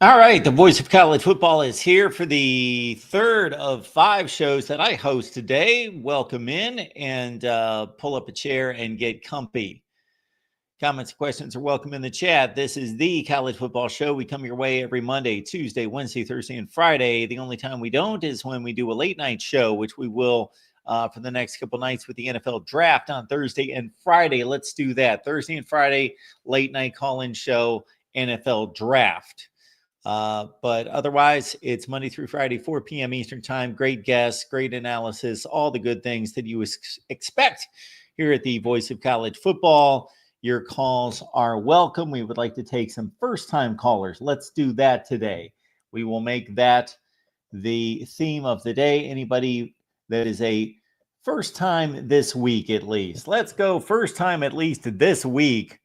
All right, the voice of college football is here for the third of 5 shows that I host today. Welcome in and pull up a chair and get comfy. Comments, questions are welcome in the chat. This is the College Football Show. We come your way every Monday, Tuesday, Wednesday, Thursday, and Friday. The only time we don't is when we do a late night show, which we will for the next couple nights with the NFL Draft on Thursday and Friday. Let's do that. Thursday and Friday, late night call-in show, NFL Draft. But otherwise, it's Monday through Friday, 4 p.m. Eastern Time. Great guests, great analysis, all the good things that you expect here at the Voice of College Football. Your calls are welcome. We would like to take some first-time callers. Let's do that today. We will make that the theme of the day. Anybody that is a first time this week, at least. Let's go first time at least this week.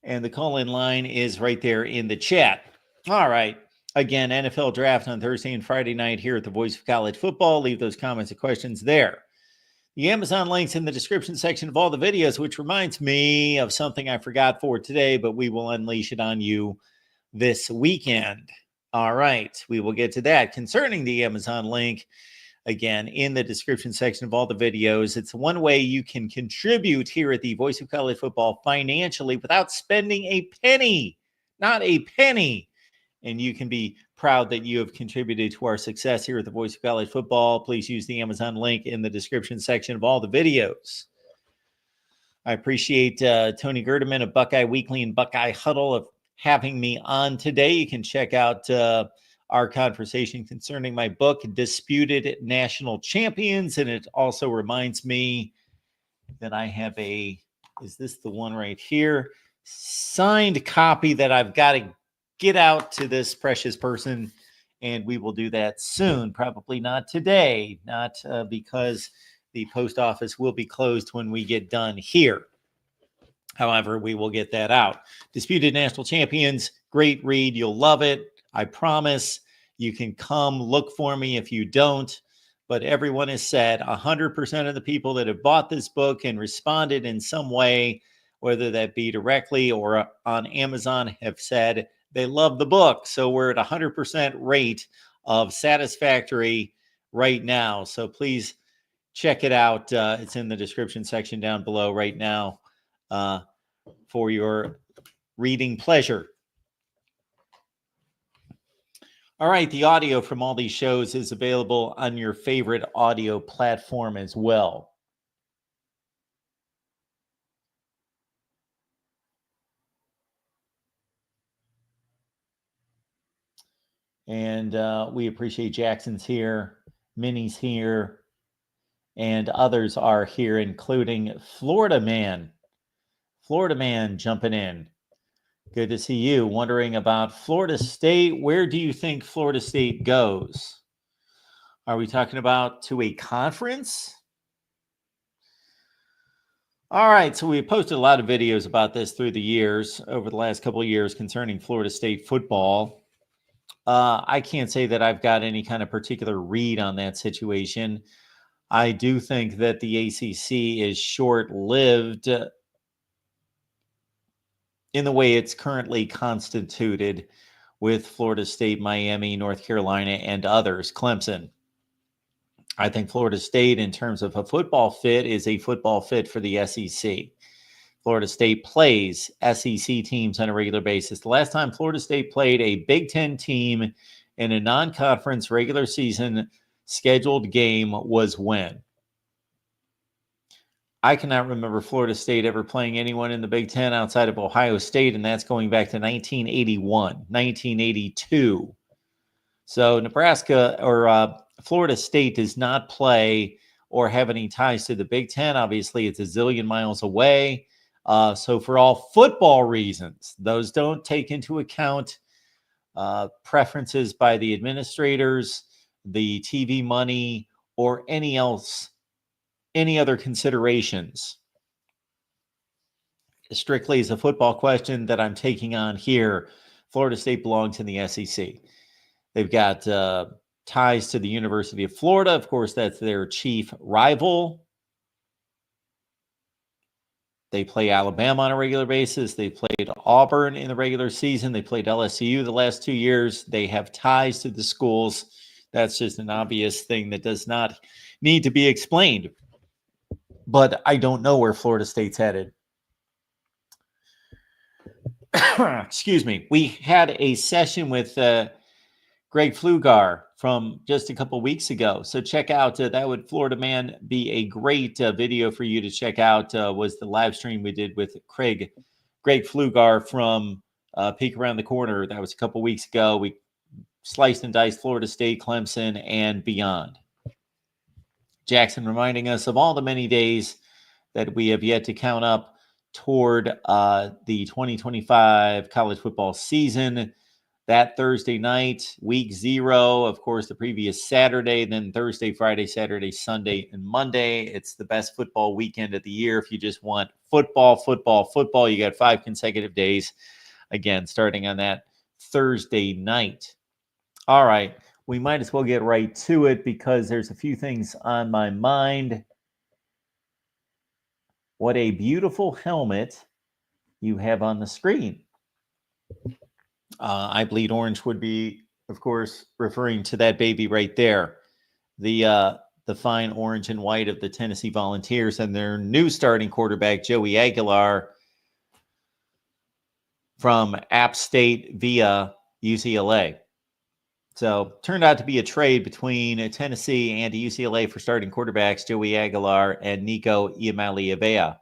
And the call-in line is right there in the chat. All right. Again, NFL Draft on Thursday and Friday night here at the Voice of College Football. Leave those comments and questions there. The Amazon link's in the description section of all the videos, which reminds me of something I forgot for today, but we will unleash it on you this weekend. All right. We will get to that. Concerning the Amazon link, again, in the description section of all the videos. It's one way you can contribute here at the Voice of College Football financially without spending a penny, not a penny. And you can be proud that you have contributed to our success here at the Voice of College Football. Please use the Amazon link in the description section of all the videos. I appreciate Tony Gerdeman of Buckeye Weekly and Buckeye Huddle of having me on today. You can check out our conversation concerning my book, Disputed National Champions. And it also reminds me that I have is this the one right here? Signed copy that I've got to get out to this precious person. And we will do that soon. Probably not today, not because the post office will be closed when we get done here. However, we will get that out. Disputed National Champions, great read. You'll love it. I promise. You can come look for me if you don't. But everyone has said 100% of the people that have bought this book and responded in some way, whether that be directly or on Amazon, have said they love the book. So we're at 100% rate of satisfactory right now. So please check it out. It's in the description section down below right now for your reading pleasure. All right, the audio from all these shows is available on your favorite audio platform as well. And we appreciate Jackson's here, Minnie's here, and others are here, including Florida Man. Florida Man jumping in. Good to see you. Wondering about Florida State. Where do you think Florida State goes? Are we talking about to a conference? All right, so we posted a lot of videos about this through the years, over the last couple of years concerning Florida State football. I can't say that I've got any kind of particular read on that situation. I do think that the ACC is short-lived in the way it's currently constituted with Florida State, Miami, North Carolina, and others, Clemson. I think Florida State, in terms of a football fit, is a football fit for the SEC. Florida State plays SEC teams on a regular basis. The last time Florida State played a Big Ten team in a non-conference regular season scheduled game was when? I cannot remember Florida State ever playing anyone in the Big Ten outside of Ohio State, and that's going back to 1981, 1982. So Nebraska or Florida State does not play or have any ties to the Big Ten. Obviously, it's a zillion miles away. So for all football reasons, those don't take into account preferences by the administrators, the TV money, or any other considerations. Strictly as a football question that I'm taking on here, Florida State belongs in the SEC. They've got ties to the University of Florida. Of course, that's their chief rival. They play Alabama on a regular basis. They played Auburn in the regular season. They played LSU the last 2 years. They have ties to the schools. That's just an obvious thing that does not need to be explained. But I don't know where Florida State's headed. Excuse me. We had a session with Greg Flugar from just a couple weeks ago. So check out, that would, Florida Man, be a great video for you to check out, was the live stream we did with Greg Flugar from Peek Around the Corner. That was a couple weeks ago. We sliced and diced Florida State, Clemson, and beyond. Jackson reminding us of all the many days that we have yet to count up toward the 2025 college football season. That Thursday night, week 0, of course, the previous Saturday, then Thursday, Friday, Saturday, Sunday, and Monday. It's the best football weekend of the year. If you just want football, you got 5 consecutive days, again, starting on that Thursday night. All right, we might as well get right to it because there's a few things on my mind. What a beautiful helmet you have on the screen. I Bleed Orange would be, of course, referring to that baby right there. The fine orange and white of the Tennessee Volunteers and their new starting quarterback, Joey Aguilar, from App State via UCLA. So turned out to be a trade between Tennessee and UCLA for starting quarterbacks, Joey Aguilar and Nico Iamaleavea.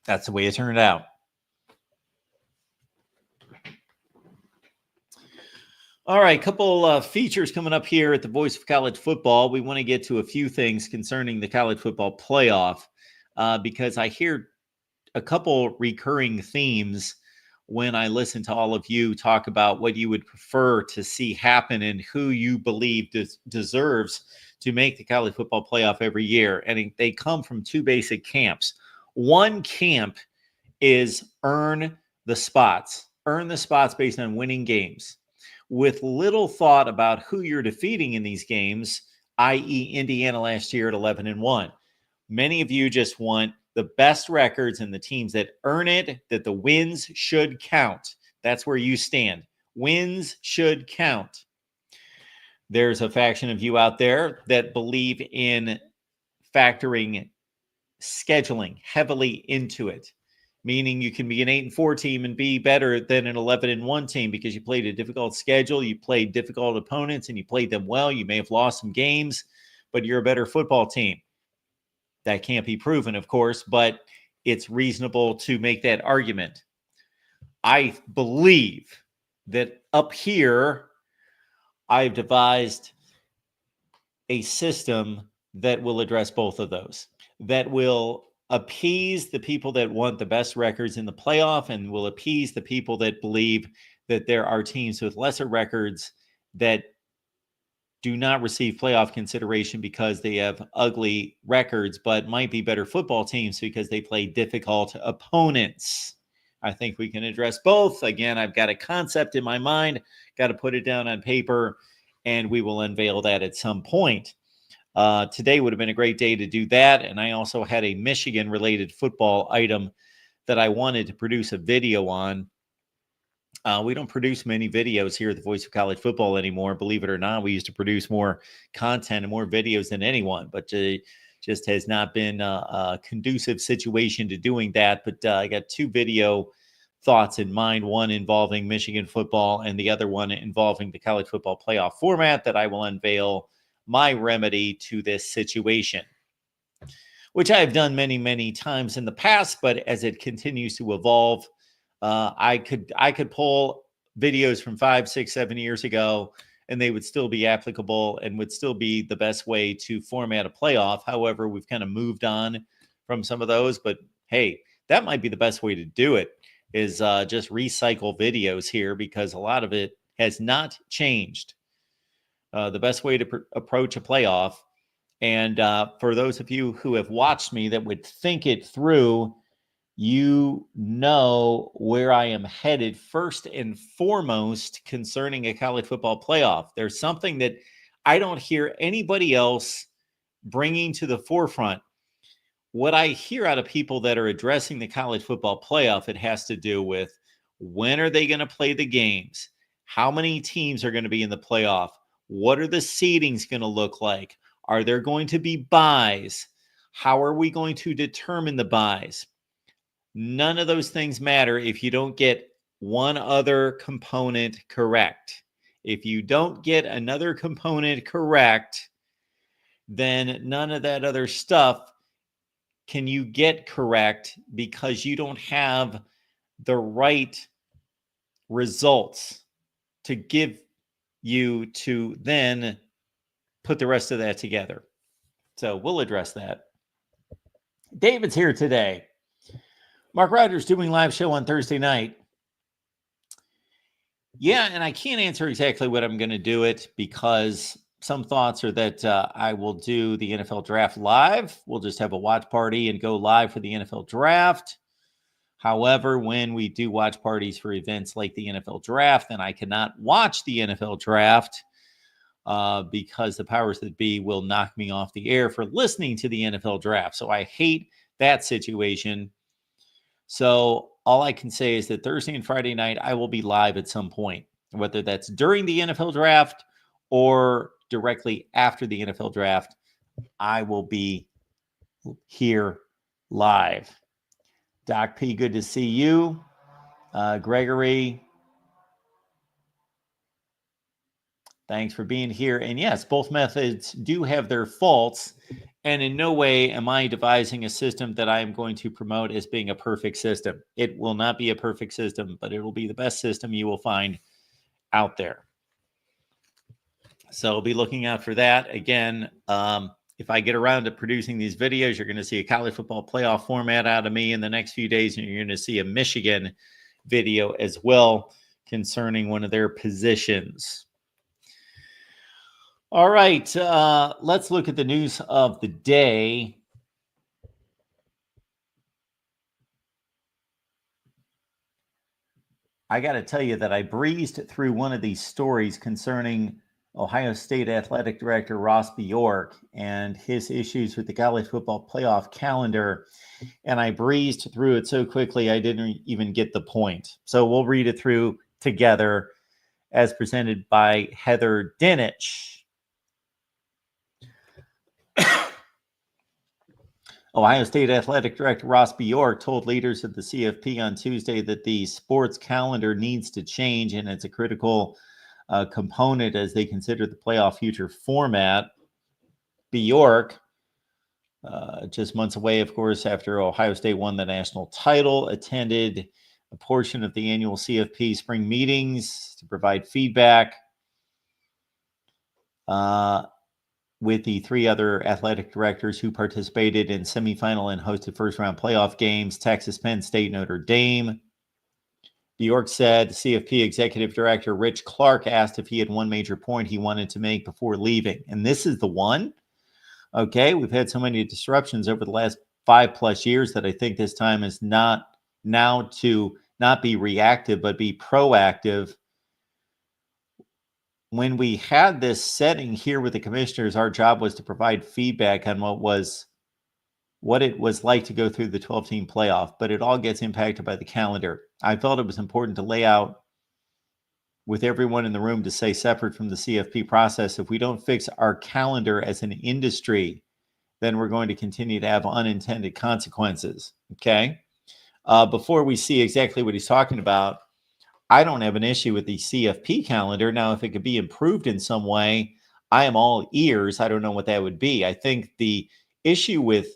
That's the way it turned out. All right, couple features coming up here at the Voice of College Football. We want to get to a few things concerning the college football playoff because I hear a couple recurring themes when I listen to all of you talk about what you would prefer to see happen and who you believe deserves to make the college football playoff every year. And they come from 2 basic camps. One camp is earn the spots based on winning games, with little thought about who you're defeating in these games, i.e. Indiana last year at 11-1. Many of you just want the best records and the teams that earn it, that the wins should count. That's where you stand. Wins should count. There's a faction of you out there that believe in factoring scheduling heavily into it, meaning you can be an 8-4 team and be better than an 11-1 team because you played a difficult schedule, you played difficult opponents, and you played them well. You may have lost some games, but you're a better football team. That can't be proven, of course, but it's reasonable to make that argument. I believe that up here, I've devised a system that will address both of those, that will appease the people that want the best records in the playoff and will appease the people that believe that there are teams with lesser records that do not receive playoff consideration because they have ugly records, but might be better football teams because they play difficult opponents. I think we can address both. Again, I've got a concept in my mind, got to put it down on paper, and we will unveil that at some point. Today would have been a great day to do that. And I also had a Michigan-related football item that I wanted to produce a video on. We don't produce many videos here at the Voice of College Football anymore. Believe it or not, we used to produce more content and more videos than anyone, but just has not been a conducive situation to doing that. But I got 2 video thoughts in mind, one involving Michigan football and the other one involving the college football playoff format that I will unveil my remedy to this situation, which I have done many, many times in the past, but as it continues to evolve, I could pull videos from 5, 6, 7 years ago, and they would still be applicable and would still be the best way to format a playoff. However, we've kind of moved on from some of those, but hey, that might be the best way to do it, is just recycle videos here because a lot of it has not changed. The best way to approach a playoff. And for those of you who have watched me that would think it through, you know where I am headed first and foremost concerning a college football playoff. There's something that I don't hear anybody else bringing to the forefront. what I hear out of people that are addressing the college football playoff, it has to do with when are they going to play the games? How many teams are going to be in the playoff? What are the seedings going to look like? Are there going to be buys? How are we going to determine the buys? None of those things matter if you don't get one other component correct. If you don't get another component correct, then none of that other stuff can you get correct because you don't have the right results to give you to then put the rest of that together. So we'll address that. David's here today. Mark Rogers doing live show on Thursday night. Yeah, and I can't answer exactly what I'm going to do it because some thoughts are that I will do the NFL draft live. We'll just have a watch party and go live for the NFL draft. However, when we do watch parties for events like the NFL draft, then I cannot watch the NFL draft because the powers that be will knock me off the air for listening to the NFL draft. So I hate that situation. So all I can say is that Thursday and Friday night, I will be live at some point, whether that's during the NFL draft or directly after the NFL draft. I will be here live. Doc P, good to see you. Gregory, thanks for being here. And yes, both methods do have their faults. And in no way am I devising a system that I am going to promote as being a perfect system. It will not be a perfect system, but it will be the best system you will find out there. So be looking out for that. Again, if I get around to producing these videos, you're going to see a college football playoff format out of me in the next few days, and you're going to see a Michigan video as well concerning one of their positions. All right, let's look at the news of the day. I got to tell you that I breezed through one of these stories concerning Ohio State Athletic Director Ross Bjork and his issues with the college football playoff calendar, and I breezed through it so quickly I didn't even get the point. So we'll read it through together as presented by Heather Dinich. Ohio State Athletic Director Ross Bjork told leaders of the CFP on Tuesday that the sports calendar needs to change, and it's a critical component as they consider the playoff future format. Bjork, just months away, of course, after Ohio State won the national title, attended a portion of the annual CFP spring meetings to provide feedback with the three other athletic directors who participated in semifinal and hosted first-round playoff games, Texas, Penn State, Notre Dame. Bjork said CFP Executive Director Rich Clark asked if he had one major point he wanted to make before leaving. And this is the one. Okay, we've had so many disruptions over the last 5+ years that I think this time is not now to not be reactive, but be proactive. When we had this setting here with the commissioners, our job was to provide feedback on what it was like to go through the 12-team playoff, but it all gets impacted by the calendar. I felt it was important to lay out with everyone in the room to say, separate from the CFP process, if we don't fix our calendar as an industry, then we're going to continue to have unintended consequences. Okay. Before we see exactly what he's talking about, I don't have an issue with the CFP calendar. Now, if it could be improved in some way, I am all ears. I don't know what that would be. I think the issue with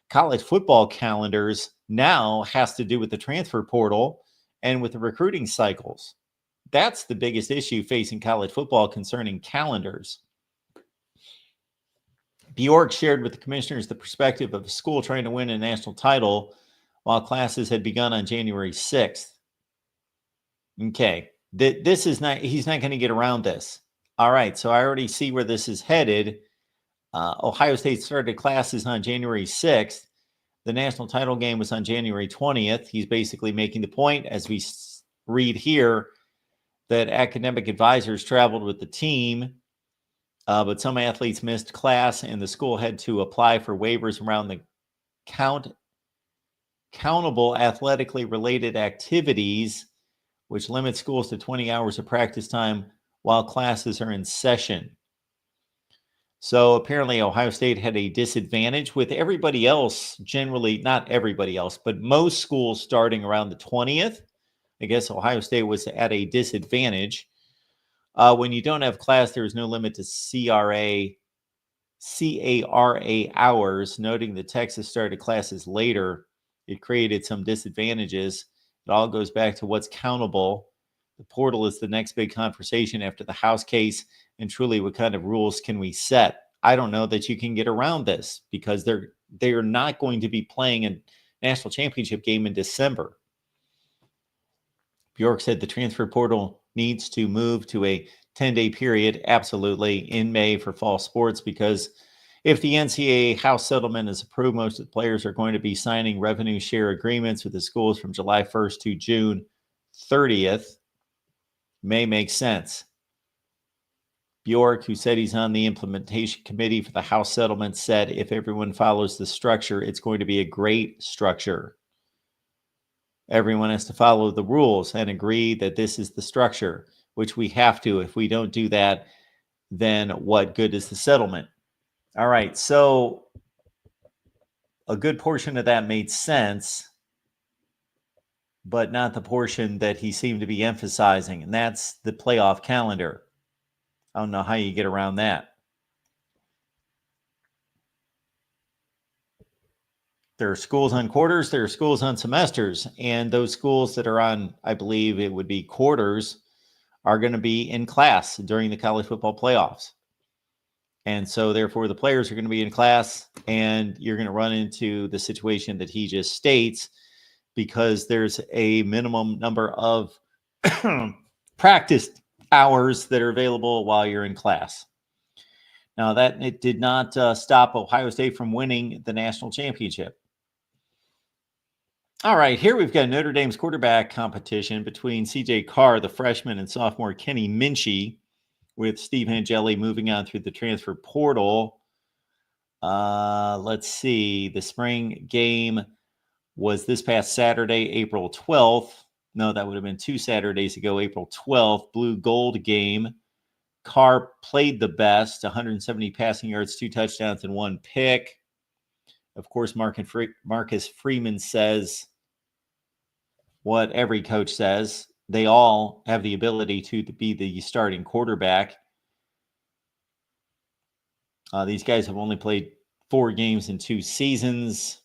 college football calendars now has to do with the transfer portal and with the recruiting cycles. That's the biggest issue facing college football concerning calendars. Bjork shared with the commissioners the perspective of a school trying to win a national title while classes had begun on January 6th. Okay, this is not, he's not going to get around this. All right, so I already see where this is headed. Ohio State started classes on January 6th. The national title game was on January 20th. He's basically making the point, as we read here, that academic advisors traveled with the team, but some athletes missed class and the school had to apply for waivers around the countable athletically related activities, which limits schools to 20 hours of practice time while classes are in session. So apparently Ohio State had a disadvantage with everybody else, generally, not everybody else, but most schools starting around the 20th. I guess Ohio State was at a disadvantage. When you don't have class, there is no limit to CARA hours, noting that Texas started classes later. It created some disadvantages. It all goes back to what's countable. The portal is the next big conversation after the House case. And truly, what kind of rules can we set? I don't know that you can get around this because they're not going to be playing a national championship game in December. Bork said the transfer portal needs to move to a 10-day period, absolutely, in May for fall sports, because if the NCAA House settlement is approved, most of the players are going to be signing revenue share agreements with the schools from July 1st to June 30th. May make sense. Bork, who said he's on the implementation committee for the House settlement, said if everyone follows the structure, it's going to be a great structure. Everyone has to follow the rules and agree that this is the structure, which we have to. If we don't do that, then what good is the settlement? All right, so a good portion of that made sense, but not the portion that he seemed to be emphasizing, and that's the playoff calendar. I don't know how you get around that. There are schools on quarters, there are schools on semesters, and those schools that are on, I believe it would be quarters, are going to be in class during the college football playoffs. And so therefore the players are going to be in class, and you're going to run into the situation that he just states, because there's a minimum number of practice hours that are available while you're in class. Now, that it did not stop Ohio State from winning the national championship. All right, here we've got Notre Dame's quarterback competition between C.J. Carr, the freshman, and sophomore Kenny Minchey, with Steve Angeli moving on through the transfer portal. Let's see. The spring game was this past Saturday, April 12th. No, that would have been 2 Saturdays ago, April 12th. Blue gold game. Carr played the best, 170 passing yards, 2 touchdowns, and 1 pick. Of course, Marcus Freeman says what every coach says. They all have the ability to be the starting quarterback. These guys have only played 4 games in 2 seasons.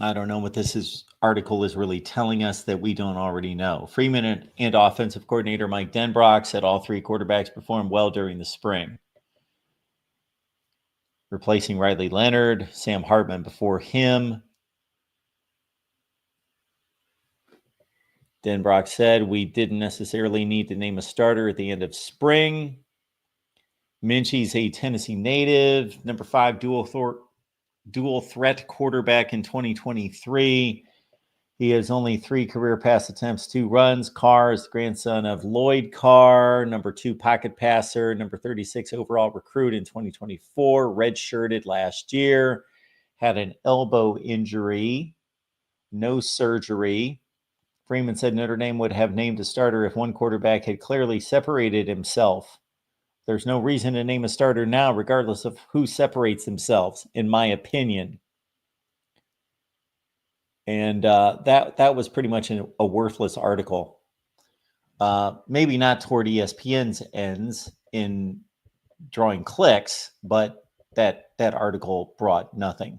I don't know what this article is really telling us that we don't already know. Freeman and offensive coordinator Mike Denbrock said all 3 quarterbacks performed well during the spring. Replacing Riley Leonard, Sam Hartman before him. Denbrock said we didn't necessarily need to name a starter at the end of spring. Minchey's a Tennessee native, number 5 dual threat quarterback in 2023. He has only 3 career pass attempts, 2 runs. Carr is the grandson of Lloyd Carr, number 2 pocket passer, number 36 overall recruit in 2024, redshirted last year, had an elbow injury, no surgery. Freeman said Notre Dame would have named a starter if one quarterback had clearly separated himself. There's no reason to name a starter now, regardless of who separates themselves, in my opinion. And that was pretty much a worthless article. Maybe not toward ESPN's ends in drawing clicks, but that article brought nothing.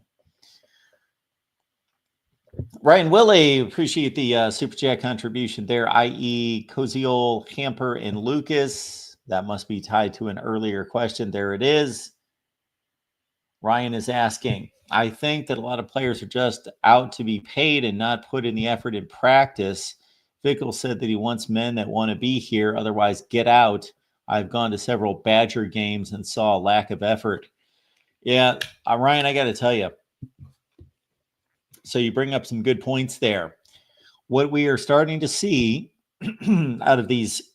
Ryan Willie, appreciate the Super Chat contribution there, i.e. Koziol, Hamper, and Lucas. That must be tied to an earlier question. There it is. Ryan is asking, I think that a lot of players are just out to be paid and not put in the effort in practice. Fickle said that he wants men that want to be here, otherwise get out. I've gone to several Badger games and saw a lack of effort. Yeah, Ryan, I got to tell you. So you bring up some good points there. What we are starting to see out of these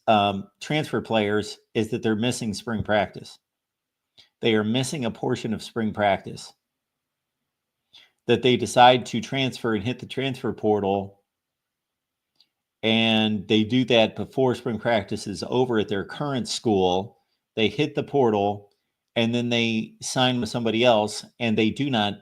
transfer players is that they're missing spring practice. They are missing a portion of spring practice. that they decide to transfer and hit the transfer portal, and they do that before spring practice is over at their current school. They hit the portal, and then they sign with somebody else, and they do not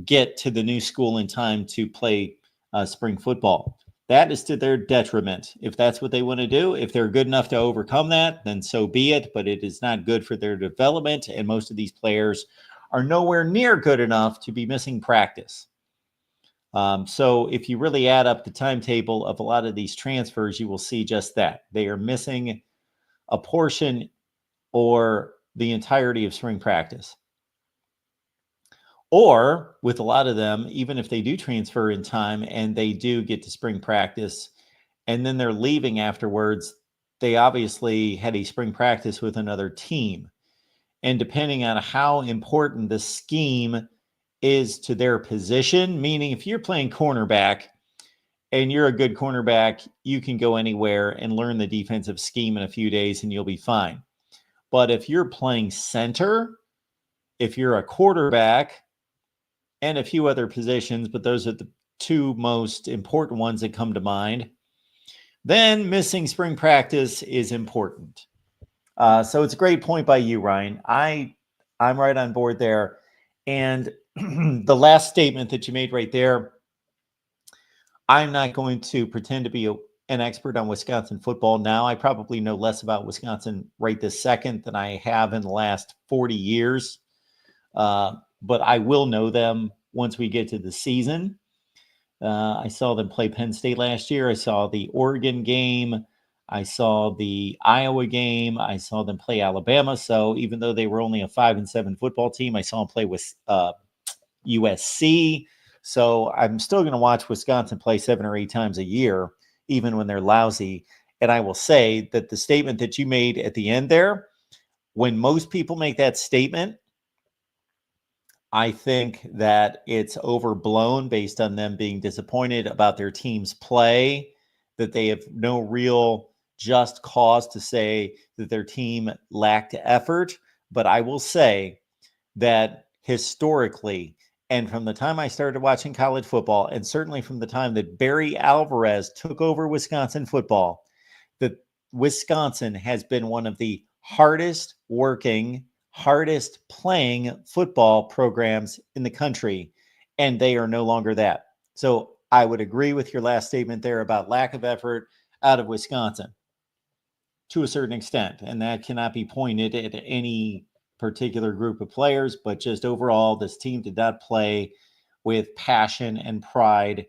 get to the new school in time to play spring football. That is to their detriment. If that's what they want to do, if they're good enough to overcome that, then so be it. But it is not good for their development. And most of these players are nowhere near good enough to be missing practice. So if you really add up the timetable of a lot of these transfers, you will see just that. They are missing a portion or the entirety of spring practice. Or with a lot of them, even if they do transfer in time and they do get to spring practice and then they're leaving afterwards, they obviously had a spring practice with another team. And depending on how important the scheme is to their position, meaning if you're playing cornerback and you're a good cornerback, you can go anywhere and learn the defensive scheme in a few days and you'll be fine. But if you're playing center, if you're a quarterback, and a few other positions, but those are the two most important ones that come to mind, then missing spring practice is important. So it's a great point by you, Ryan. I'm right on board there. And the last statement that you made right there, I'm not going to pretend to be an expert on Wisconsin football now. I probably know less about Wisconsin right this second than I have in the last 40 years. But I will know them once we get to the season. I saw them play Penn State last year. I saw the Oregon game. I saw the Iowa game. I saw them play Alabama. So even though they were only a 5-7 football team, I saw them play with USC. So I'm still going to watch Wisconsin play 7 or 8 times a year, even when they're lousy. And I will say that the statement that you made at the end there, when most people make that statement, I think that it's overblown based on them being disappointed about their team's play, that they have no real just cause to say that their team lacked effort. But I will say that historically, and from the time I started watching college football, and certainly from the time that Barry Alvarez took over Wisconsin football, that Wisconsin has been one of the hardest working, hardest playing football programs in the country, and they are no longer that. So I would agree with your last statement there about lack of effort out of Wisconsin to a certain extent, and that cannot be pointed at any particular group of players, but just overall, this team did not play with passion and pride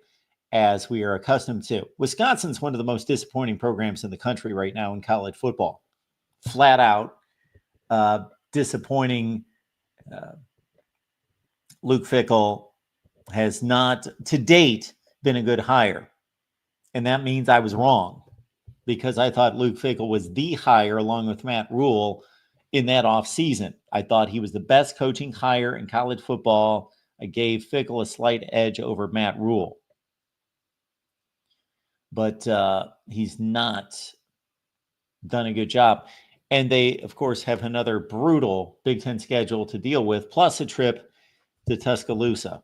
as we are accustomed to. Wisconsin's one of the most disappointing programs in the country right now in college football. Flat out disappointing. Luke Fickell has not, to date, been a good hire. And that means I was wrong, because I thought Luke Fickell was the hire along with Matt Rule in that offseason. I thought he was the best coaching hire in college football. I gave Fickell a slight edge over Matt Rule. But he's not done a good job. And they, of course, have another brutal Big Ten schedule to deal with, plus a trip to Tuscaloosa.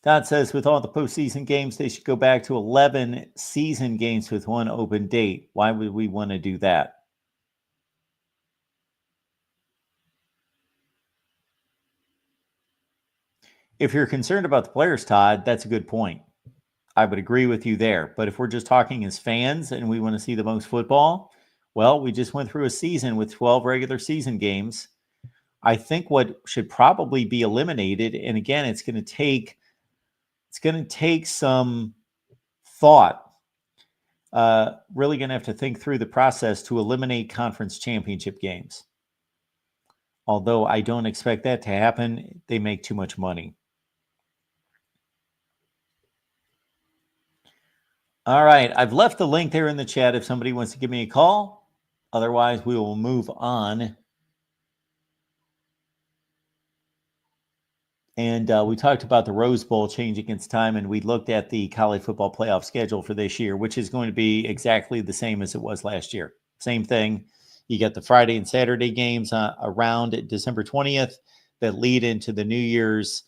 Todd says, with all the postseason games, they should go back to 11 season games with one open date. Why would we want to do that? If you're concerned about the players, Todd, that's a good point. I would agree with you there. But if we're just talking as fans and we want to see the most football, well, we just went through a season with 12 regular season games. I think what should probably be eliminated, and again, it's going to take some thought. Really going to have to think through the process to eliminate conference championship games. Although I don't expect that to happen. They make too much money. All right. I've left the link there in the chat if somebody wants to give me a call. Otherwise, we will move on. And we talked about the Rose Bowl changing its time, and we looked at the college football playoff schedule for this year, which is going to be exactly the same as it was last year. Same thing. You get the Friday and Saturday games around December 20th that lead into the New Year's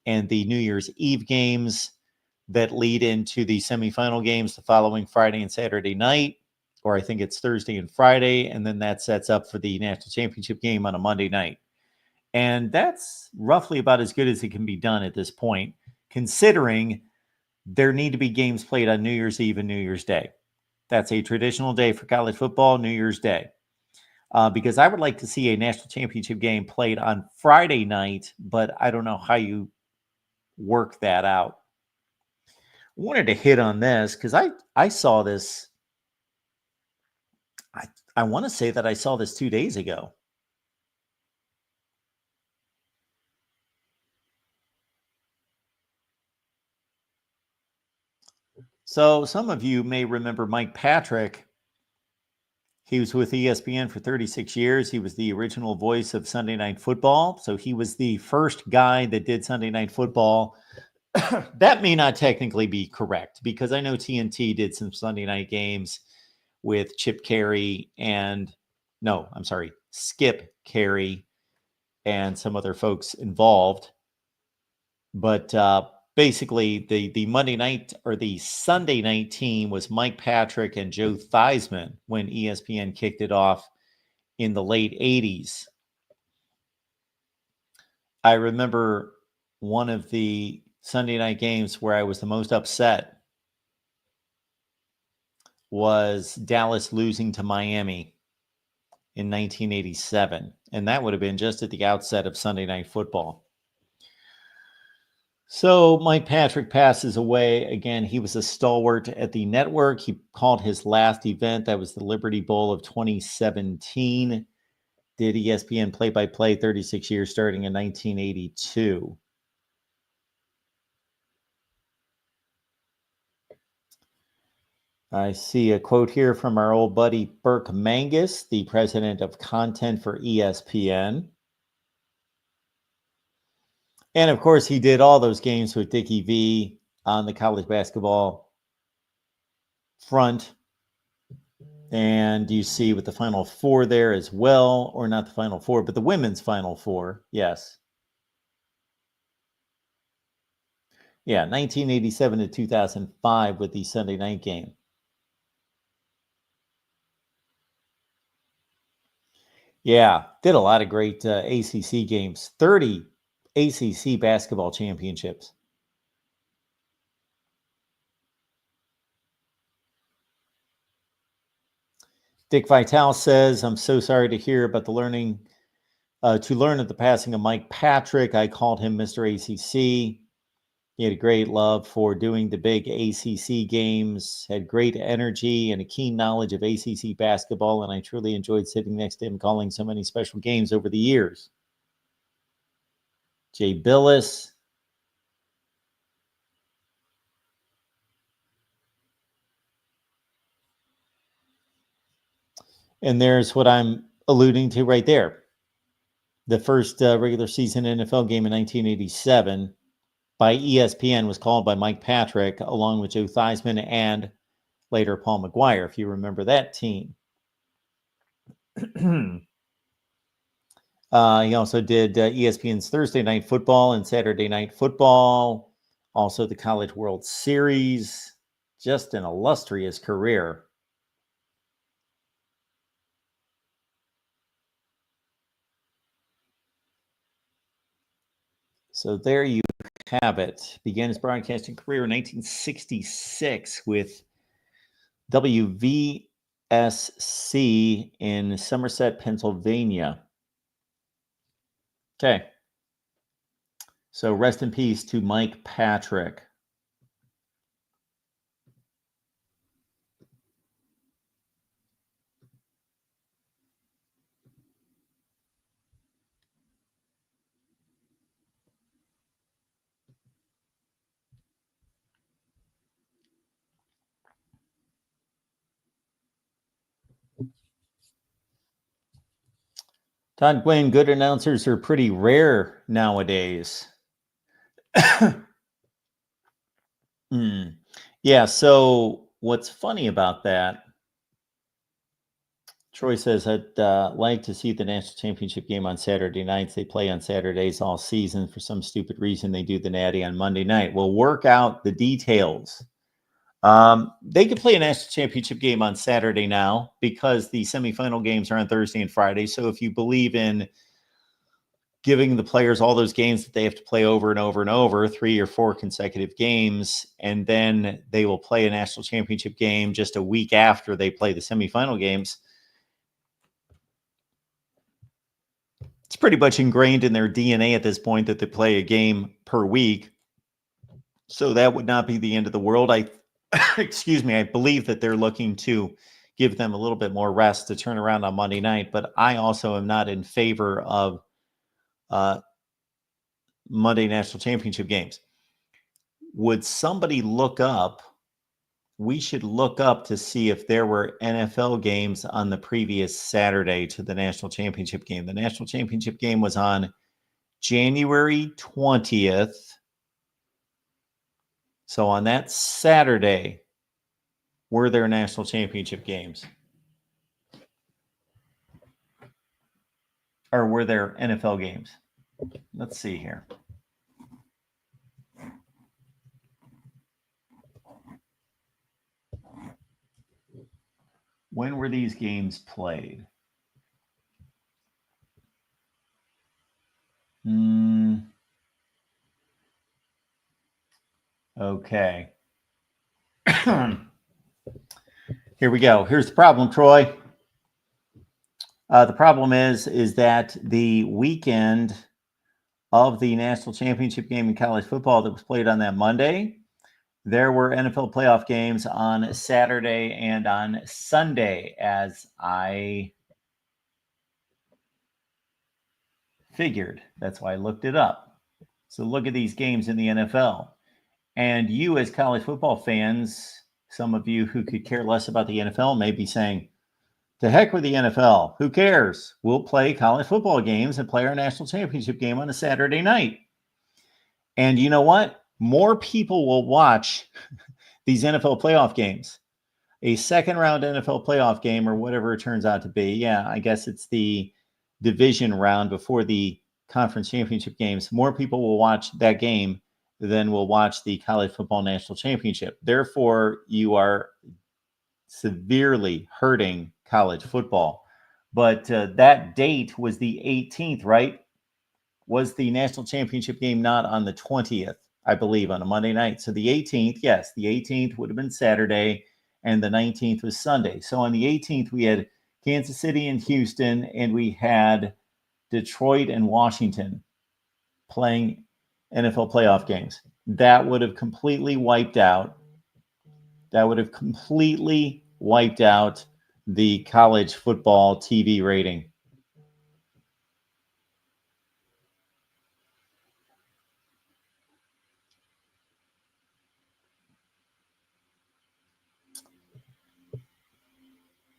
and the New Year's Eve games that lead into the semifinal games the following Friday and Saturday night, or I think it's Thursday and Friday, and then that sets up for the national championship game on a Monday night. And that's roughly about as good as it can be done at this point, considering there need to be games played on New Year's Eve and New Year's Day. That's a traditional day for college football, New Year's Day. Because I would like to see a national championship game played on Friday night, but I don't know how you work that out. I wanted to hit on this because I saw this. I want to say that I saw this 2 days ago. So some of you may remember Mike Patrick. He was with ESPN for 36 years. He was the original voice of Sunday Night Football. So he was the first guy that did Sunday Night Football. That may not technically be correct because I know TNT did some Sunday night games with Chip Carey Skip Carey and some other folks involved. But basically, the Monday night or the Sunday night team was Mike Patrick and Joe Theismann when ESPN kicked it off in the late 80s. I remember one of the Sunday night games where I was the most upset was Dallas losing to Miami in 1987. And that would have been just at the outset of Sunday Night Football. So Mike Patrick passes away. Again, he was a stalwart at the network. He called his last event. That was the Liberty Bowl of 2017. Did ESPN play-by-play 36 years starting in 1982. I see a quote here from our old buddy Bork, the president of content for ESPN. And of course, he did all those games with Dickie V on the college basketball front. And you see with the Final Four there as well, or not the Final Four, but the women's Final Four. Yes. Yeah, 1987 to 2005 with the Sunday night game. Yeah, did a lot of great ACC games. 30 ACC basketball championships. Dick Vitale says, I'm so sorry to hear about to learn of the passing of Mike Patrick. I called him Mr. ACC. He had a great love for doing the big ACC games, had great energy and a keen knowledge of ACC basketball, and I truly enjoyed sitting next to him calling so many special games over the years. Jay Billis. And there's what I'm alluding to right there. The first regular season NFL game in 1987 by ESPN was called by Mike Patrick, along with Joe Theismann and later Paul McGuire, if you remember that team. He also did ESPN's Thursday Night Football and Saturday Night Football, also the College World Series. Just an illustrious career. So there you have it. Began his broadcasting career in 1966 with WVSC in Somerset, Pennsylvania. Okay. So rest in peace to Mike Patrick. Todd Gwynn, good announcers are pretty rare nowadays. Yeah, so what's funny about that Troy says, I'd like to see the national championship game on Saturday nights. They play on Saturdays all season. For some stupid reason, they do the Natty on Monday night. We'll work out the details. They could play a national championship game on Saturday now because the semifinal games are on Thursday and Friday. So if you believe in giving the players all those games that they have to play over and over and over, 3 or 4 consecutive games, and then they will play a national championship game just a week after they play the semifinal games, it's pretty much ingrained in their DNA at this point that they play a game per week. So that would not be the end of the world. Excuse me, I believe that they're looking to give them a little bit more rest to turn around on Monday night, but I also am not in favor of Monday national championship games. Would somebody look up? We should look up to see if there were NFL games on the previous Saturday to the national championship game. The national championship game was on January 20th. So on that Saturday, were there national championship games? Or were there NFL games? Let's see here. When were these games played? Okay. Here we go. Here's the problem, Troy. The problem is that the weekend of the national championship game in college football that was played on that Monday, there were NFL playoff games on Saturday and on Sunday, as I figured. That's why I looked it up. So look at these games in the NFL. And you, as college football fans, some of you who could care less about the NFL may be saying, to heck with the NFL. Who cares? We'll play college football games and play our national championship game on a Saturday night. And you know what? More people will watch these NFL playoff games. A second round NFL playoff game, or whatever it turns out to be. Yeah, I guess it's the division round before the conference championship games. More people will watch that game than will watch the college football national championship. Therefore, you are severely hurting college football. But that date was the 18th, right? Was the national championship game not on the 20th, I believe, on a Monday night? So the 18th, yes, the 18th would have been Saturday, and the 19th was Sunday. So on the 18th, we had Kansas City and Houston, and we had Detroit and Washington playing NFL playoff games. That would have completely wiped out. The college football TV rating.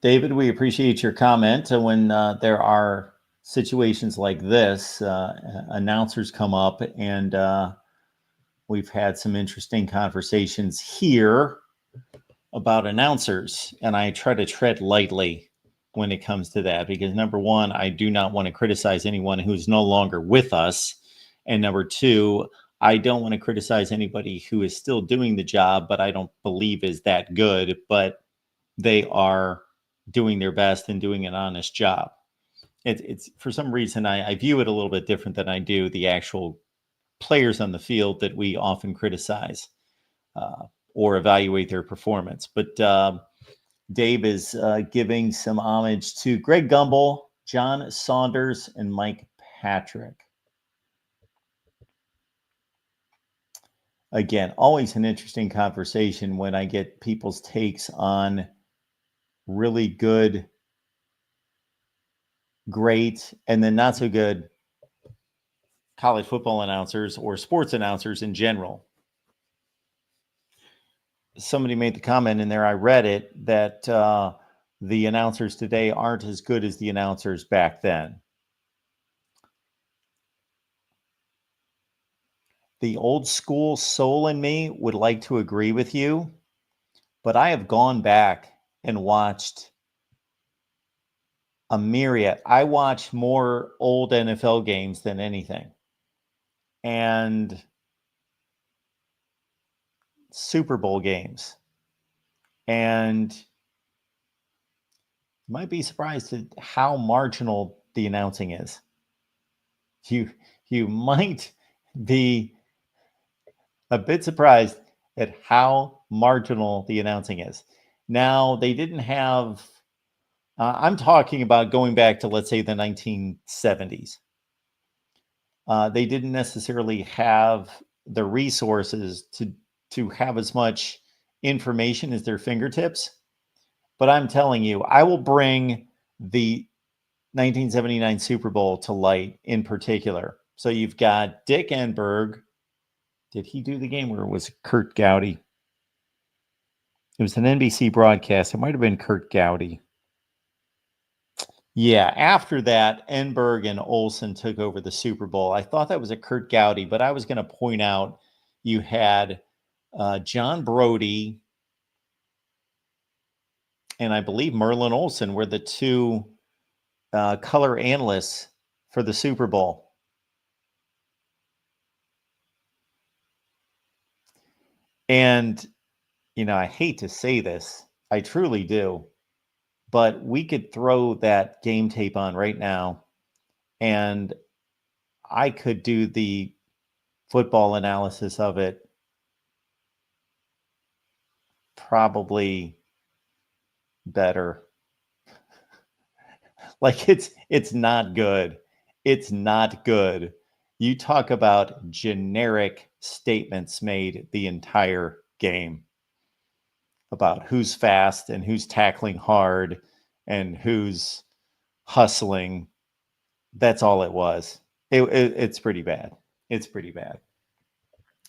David, we appreciate your comment. When there are situations like this, announcers come up, and we've had some interesting conversations here about announcers, and I try to tread lightly when it comes to that, because number one, I do not want to criticize anyone who's no longer with us, and number two, I don't want to criticize anybody who is still doing the job, but I don't believe is that good, but they are doing their best and doing an honest job. It's for some reason, I view it a little bit different than I do the actual players on the field that we often criticize or evaluate their performance. But Dave is giving some homage to Greg Gumbel, John Saunders, and Mike Patrick. Again, always an interesting conversation when I get people's takes on really good, great, and then not so good college football announcers or sports announcers in general. Somebody made the comment in there, I read it, that the announcers today aren't as good as the announcers back then. The old school soul in me would like to agree with you, but I have gone back and watched A myriad. I watch more old NFL games than anything. And Super Bowl games. And you might be surprised at how marginal the announcing is. You might be a bit surprised at how marginal the announcing is. Now, they didn't have, I'm talking about going back to, let's say, the 1970s. They didn't necessarily have the resources to have as much information as their fingertips. But I'm telling you, I will bring the 1979 Super Bowl to light in particular. So you've got Dick Enberg. Did he do the game, or was it Kurt Gowdy? It was an NBC broadcast. It might have been Kurt Gowdy. Yeah, after that, Enberg and Olsen took over the Super Bowl. I thought that was a Kurt Gowdy, but I was going to point out you had John Brody and I believe Merlin Olsen were the two color analysts for the Super Bowl. And, you know, I hate to say this, I truly do, but we could throw that game tape on right now and I could do the football analysis of it probably better. Like it's not good. It's not good. You talk about generic statements made the entire game about who's fast and who's tackling hard and who's hustling. That's all it was. It's pretty bad. It's pretty bad.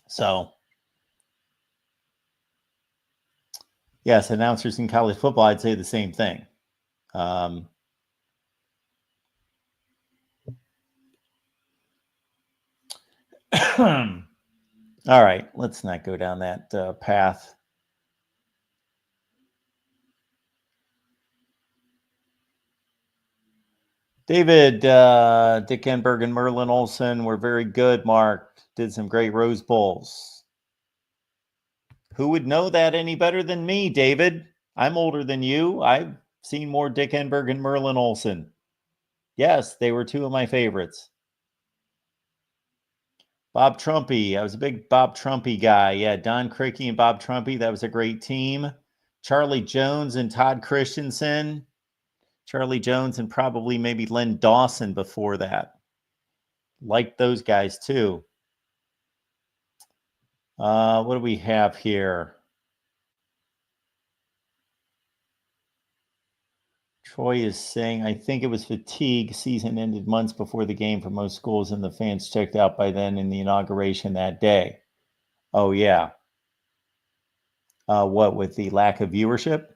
So, yes, announcers in college football, I'd say the same thing. All right, let's not go down that path. David, Dick Enberg and Merlin Olsen were very good, Mark. Did some great Rose Bowls. Who would know that any better than me, David? I'm older than you. I've seen more Dick Enberg and Merlin Olsen. Yes, they were two of my favorites. Bob Trumpy. I was a big Bob Trumpy guy. Yeah, Don Crickey and Bob Trumpy. That was a great team. Charlie Jones and Todd Christensen. Charlie Jones and probably maybe Len Dawson before that. Liked those guys too. What do we have here? Troy is saying, I think it was fatigue. Season ended months before the game for most schools, and the fans checked out by then in the inauguration that day. Oh, yeah. What, with the lack of viewership?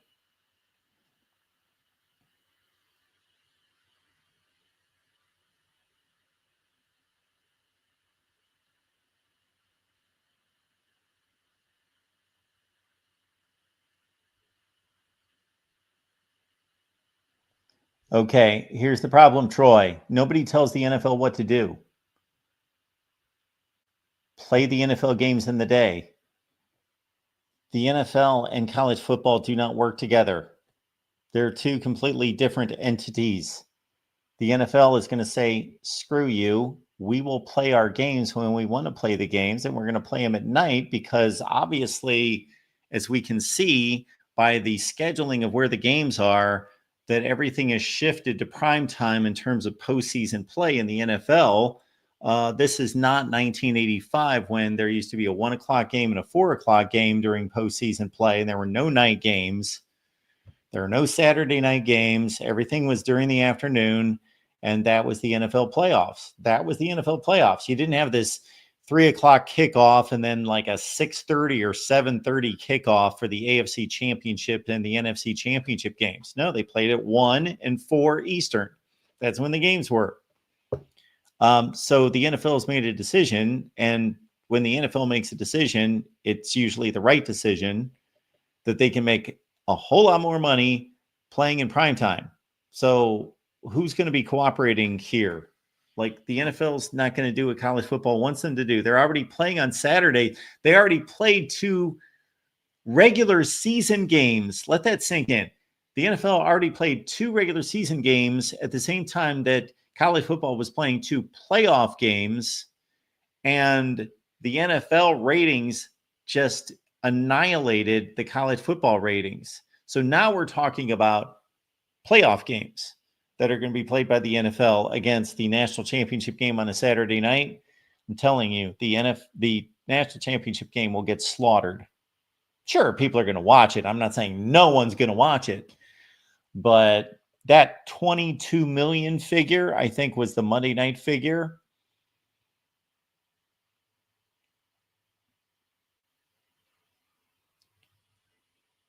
Okay, here's the problem, Troy. Nobody tells the NFL what to do. Play the NFL games in the day. The NFL and college football do not work together. They're two completely different entities. The NFL is going to say, screw you. We will play our games when we want to play the games, and we're going to play them at night because obviously, as we can see by the scheduling of where the games are, that everything is shifted to prime time in terms of postseason play in the NFL. This is not 1985 when there used to be a 1 o'clock game and a 4 o'clock game during postseason play, and there were no night games. There were no Saturday night games. Everything was during the afternoon, and that was the NFL playoffs. That was the NFL playoffs. You didn't have this 3 o'clock kickoff and then like a 6:30 or 7:30 kickoff for the AFC Championship and the NFC Championship games. No, they played at 1 and 4 Eastern. That's when the games were. So the NFL has made a decision, and when the NFL makes a decision, it's usually the right decision that they can make a whole lot more money playing in prime time. So who's going to be cooperating here? Like, the NFL's not going to do what college football wants them to do. They're already playing on Saturday. They already played 2 regular season games. Let that sink in. The NFL already played 2 regular season games at the same time that college football was playing 2 playoff games, and the NFL ratings just annihilated the college football ratings. So now we're talking about playoff games that are going to be played by the NFL against the national championship game on a Saturday night. I'm telling you, the national championship game will get slaughtered. Sure, people are going to watch it. I'm not saying no one's going to watch it, but that 22 million figure, I think, was the Monday night figure.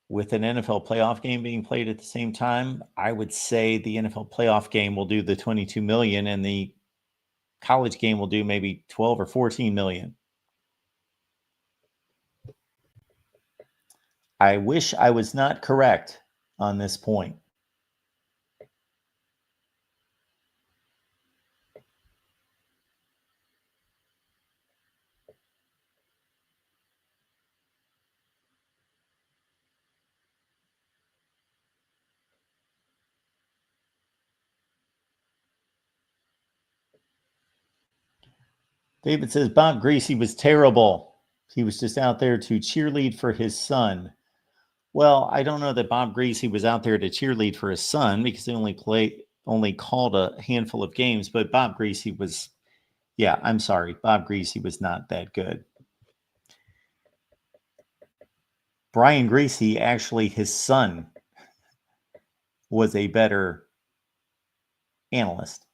With an NFL playoff game being played at the same time, I would say the NFL playoff game will do the 22 million and the college game will do maybe 12 or 14 million. I wish I was not correct on this point. David says Bob Greasy was terrible. He was just out there to cheerlead for his son. Well, I don't know that Bob Greasy was out there to cheerlead for his son because he only called a handful of games, but Bob Greasy was, yeah, I'm sorry. Bob Greasy was not that good. Brian Greasy, actually, his son was a better analyst.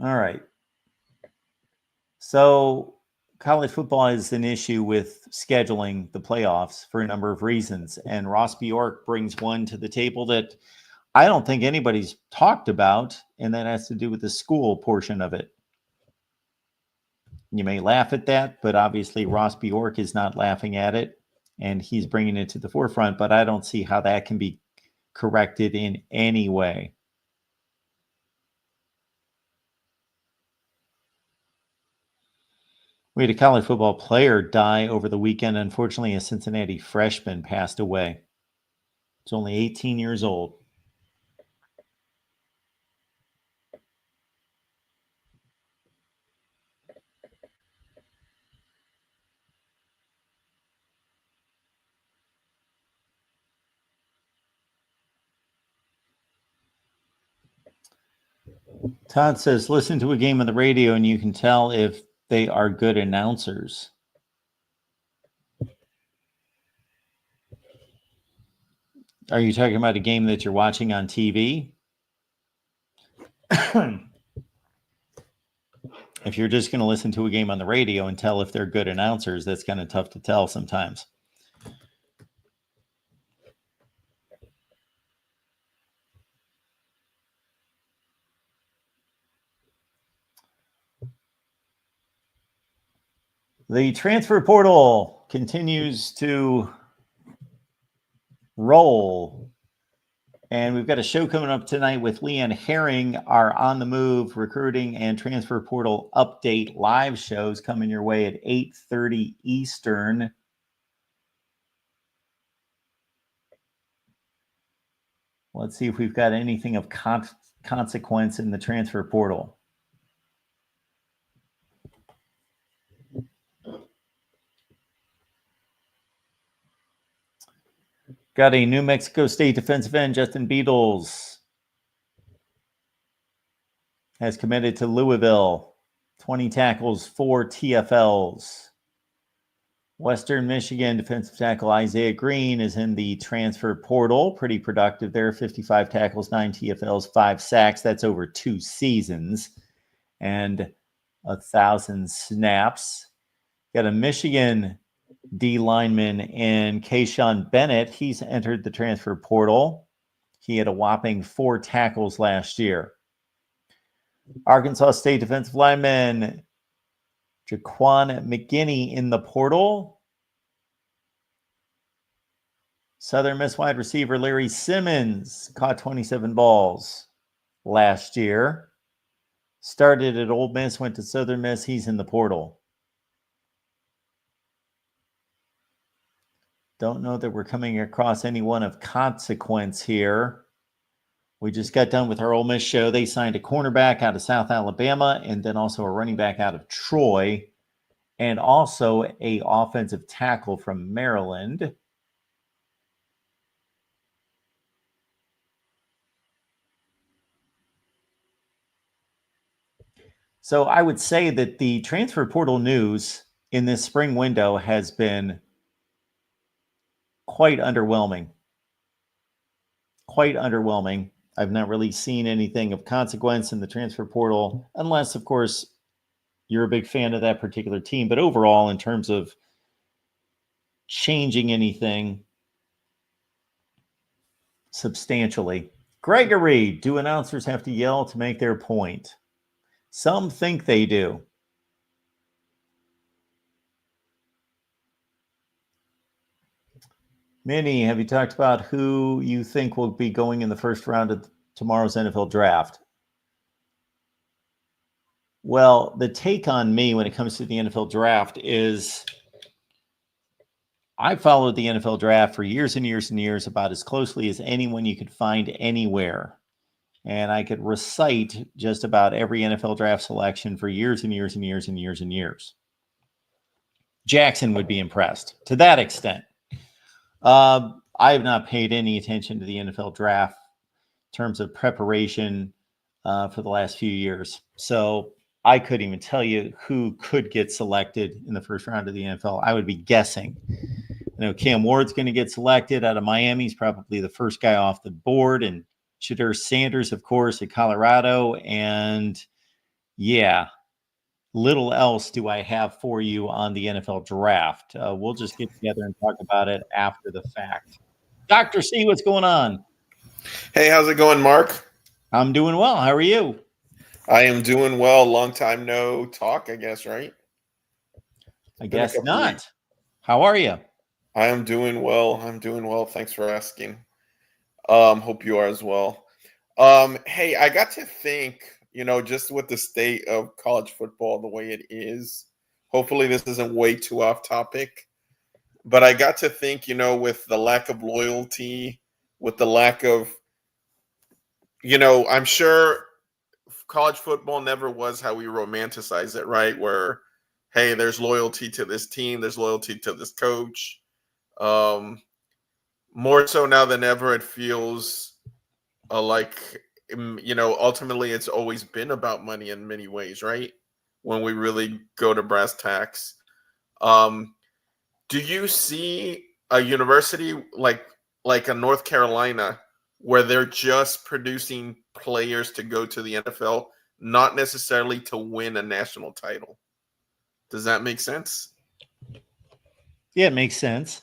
All right. So college football is an issue with scheduling the playoffs for a number of reasons. And Ross Bjork brings one to the table that I don't think anybody's talked about, and that has to do with the school portion of it. You may laugh at that, but obviously Ross Bjork is not laughing at it, and he's bringing it to the forefront, but I don't see how that can be corrected in any way. We had a college football player die over the weekend. Unfortunately, a Cincinnati freshman passed away. He's only 18 years old. Todd says, listen to a game on the radio and you can tell if they are good announcers. Are you talking about a game that you're watching on TV? If you're just going to listen to a game on the radio and tell if they're good announcers, that's kind of tough to tell sometimes. The transfer portal continues to roll. And we've got a show coming up tonight with Leanne Herring, our On the Move recruiting and transfer portal update live shows coming your way at 8:30 Eastern. Let's see if we've got anything of consequence in the transfer portal. Got a New Mexico State defensive end, Justin Beadles, has committed to Louisville. 20 tackles, 4 TFLs. Western Michigan defensive tackle Isaiah Green is in the transfer portal. Pretty productive there. 55 tackles, 9 TFLs, 5 sacks. That's over 2 seasons and 1,000 snaps. Got a Michigan D lineman in Kayshawn Bennett. He's entered the transfer portal. He had a whopping 4 tackles last year. Arkansas State defensive lineman Jaquan McGinney in the portal. Southern Miss wide receiver Larry Simmons caught 27 balls last year. Started at Ole Miss, went to Southern Miss. He's in the portal. Don't know that we're coming across anyone of consequence here. We just got done with our Ole Miss show. They signed a cornerback out of South Alabama and then also a running back out of Troy and also a offensive tackle from Maryland. So I would say that the transfer portal news in this spring window has been quite underwhelming. Quite underwhelming. I've not really seen anything of consequence in the transfer portal, unless, of course, you're a big fan of that particular team. But overall, in terms of changing anything substantially, Gregory, do announcers have to yell to make their point? Some think they do. Minnie, have you talked about who you think will be going in the first round of tomorrow's NFL draft? Well, the take on me when it comes to the NFL draft is I followed the NFL draft for years and years and years, about as closely as anyone you could find anywhere. And I could recite just about every NFL draft selection for years and years and years and years and years. Jackson would be impressed to that extent. I have not paid any attention to the NFL draft in terms of preparation for the last few years. So I couldn't even tell you who could get selected in the first round of the NFL. I would be guessing. I know Cam Ward's going to get selected out of Miami. He's probably the first guy off the board. And Shadur Sanders, of course, at Colorado. And yeah, little else do I have for you on the NFL draft. We'll just get together and talk about it after the fact. Dr. C, what's going on? Hey, how's it going, Mark? I'm doing well. How are you? I am doing well. Long time no talk, I guess, right? I guess not. How are you? I am doing well. I'm doing well. Thanks for asking. Hope you are as well. Hey, I got to think, just with the state of college football the way it is, hopefully this isn't way too off topic, but I got to think, with the lack of loyalty, with the lack of, I'm sure college football never was how we romanticize it, right? Where, hey, there's loyalty to this team, there's loyalty to this coach. More so now than ever, it feels like, ultimately it's always been about money in many ways, right? When we really go to brass tacks. Do you see a university like a North Carolina where they're just producing players to go to the NFL, not necessarily to win a national title? Does that make sense? Yeah, it makes sense.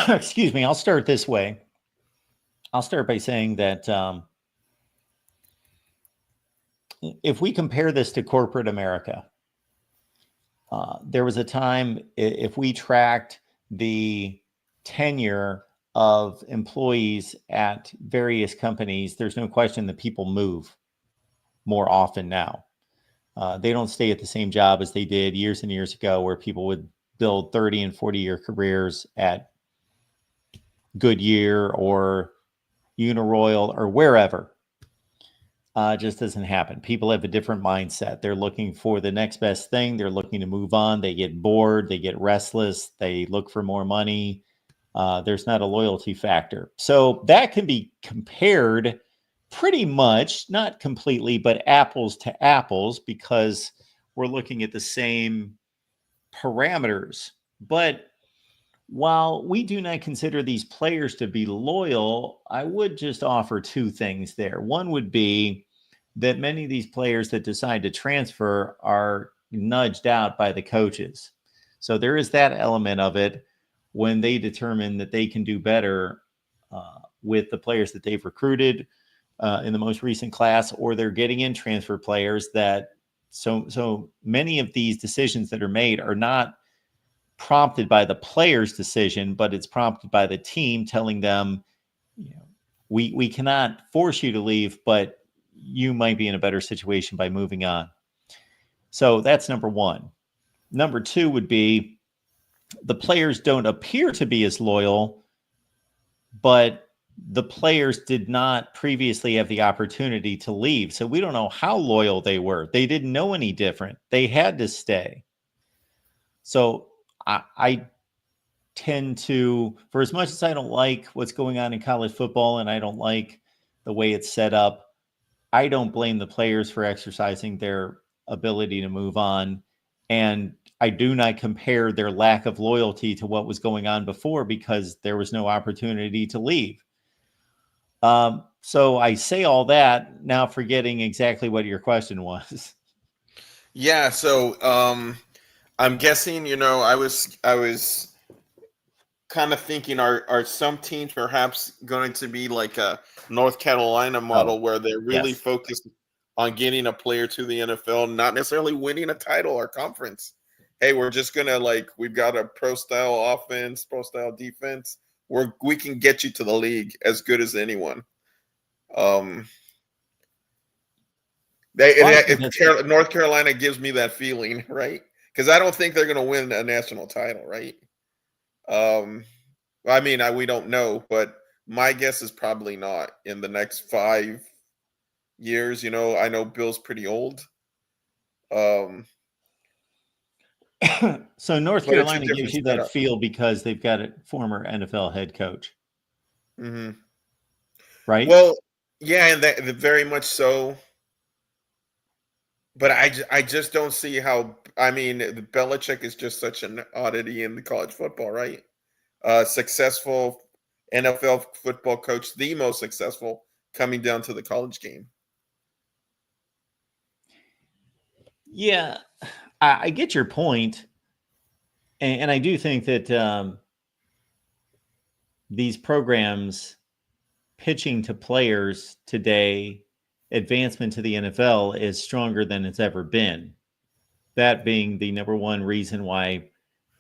Excuse me. I'll start this way. I'll start by saying that if we compare this to corporate America, there was a time if we tracked the tenure of employees at various companies, there's no question that people move more often now. They don't stay at the same job as they did years and years ago, where people would build 30 and 40-year careers at Goodyear or Uniroyal or wherever. Just doesn't happen. People have a different mindset. They're looking for the next best thing. They're looking to move on. They get bored. They get restless. They look for more money. There's not a loyalty factor. So that can be compared pretty much, not completely, but apples to apples, because we're looking at the same parameters. But while we do not consider these players to be loyal, I would just offer two things there. One would be that many of these players that decide to transfer are nudged out by the coaches. So there is that element of it when they determine that they can do better with the players that they've recruited in the most recent class, or they're getting in transfer players that so many of these decisions that are made are not prompted by the player's decision, but it's prompted by the team telling them, we cannot force you to leave, but you might be in a better situation by moving on. So that's number one. Number two would be the players don't appear to be as loyal, but the players did not previously have the opportunity to leave. So we don't know how loyal they were. They didn't know any different. They had to stay. So I tend to, for as much as I don't like what's going on in college football and I don't like the way it's set up, I don't blame the players for exercising their ability to move on. And I do not compare their lack of loyalty to what was going on before, because there was no opportunity to leave. So I say all that now, forgetting exactly what your question was. Yeah, so I'm guessing, I was kind of thinking, are some teams perhaps going to be like a North Carolina model where they're really yes. focused on getting a player to the NFL, not necessarily winning a title or conference. Hey, we're just gonna, we've got a pro style offense, pro style defense. We can get you to the league as good as anyone. North Carolina gives me that feeling, right? Because I don't think they're going to win a national title, right? I mean, we don't know, but my guess is probably not in the next 5 years. I know Bill's pretty old. So North Carolina gives you that feel because they've got a former NFL head coach. Mm-hmm. Right? Well, yeah, and that very much so. But I just don't see how. I mean, Belichick is just such an oddity in the college football, right? Successful NFL football coach, the most successful, coming down to the college game. Yeah, I get your point. And I do think that these programs pitching to players today, advancement to the NFL is stronger than it's ever been. That being the number one reason why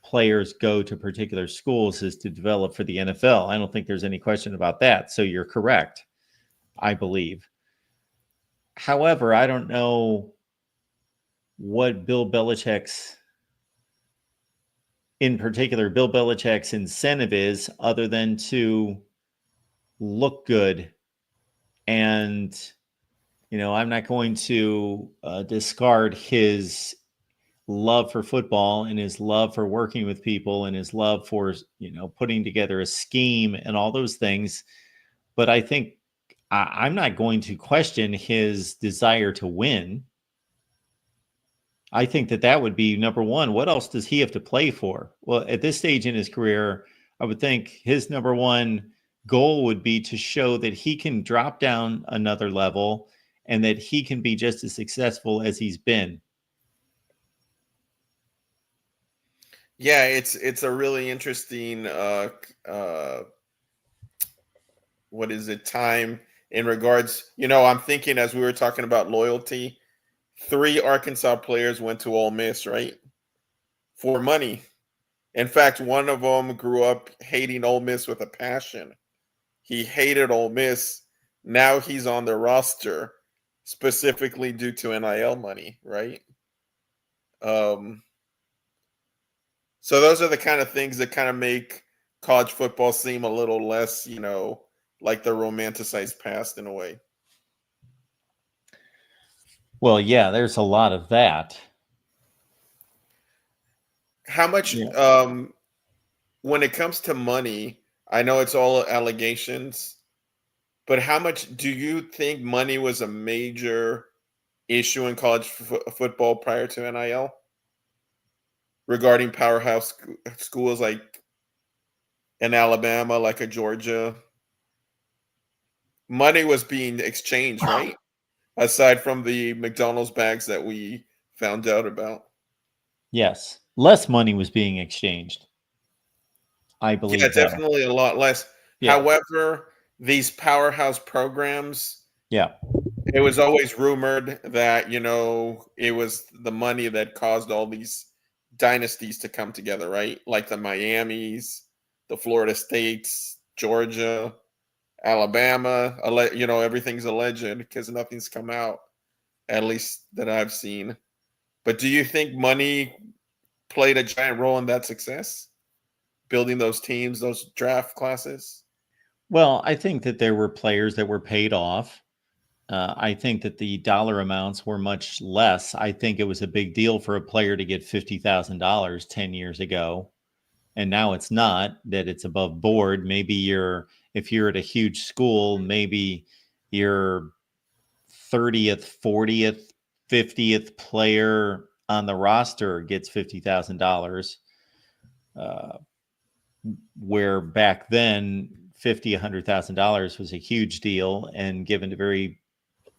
players go to particular schools is to develop for the NFL. I don't think there's any question about that. So you're correct, I believe. However, I don't know what Bill Belichick's incentive is, other than to look good. And, I'm not going to discard his love for football and his love for working with people and his love for, putting together a scheme and all those things. But I think I'm not going to question his desire to win. I think that would be number one. What else does he have to play for? Well, at this stage in his career, I would think his number one goal would be to show that he can drop down another level and that he can be just as successful as he's been. Yeah, it's a really interesting time in regards, I'm thinking, as we were talking about loyalty, 3 Arkansas players went to Ole Miss, right? For money. In fact, one of them grew up hating Ole Miss with a passion. He hated Ole Miss. Now he's on the roster specifically due to NIL money, right? So those are the kind of things that kind of make college football seem a little less, like the romanticized past in a way. Well, yeah, there's a lot of that. How much, when it comes to money, I know it's all allegations, but how much do you think money was a major issue in college football prior to NIL? Regarding powerhouse schools like in Alabama, like a Georgia, money was being exchanged, right? Aside from the McDonald's bags that we found out about. Yes, less money was being exchanged, I believe. Yeah, definitely a lot less. Yeah. However, these powerhouse programs, it was always rumored that, it was the money that caused all these dynasties to come together, right? Like the Miamis, the Florida States, Georgia, Alabama. Everything's alleged because nothing's come out, at least that I've seen. But do you think money played a giant role in that success? Building those teams, those draft classes? Well, I think that there were players that were paid off. I think that the dollar amounts were much less. I think it was a big deal for a player to get $50,000 10 years ago. And now it's not, that it's above board. Maybe if you're at a huge school, maybe your 30th, 40th, 50th player on the roster gets $50,000. Where back then, $100,000 was a huge deal and given to very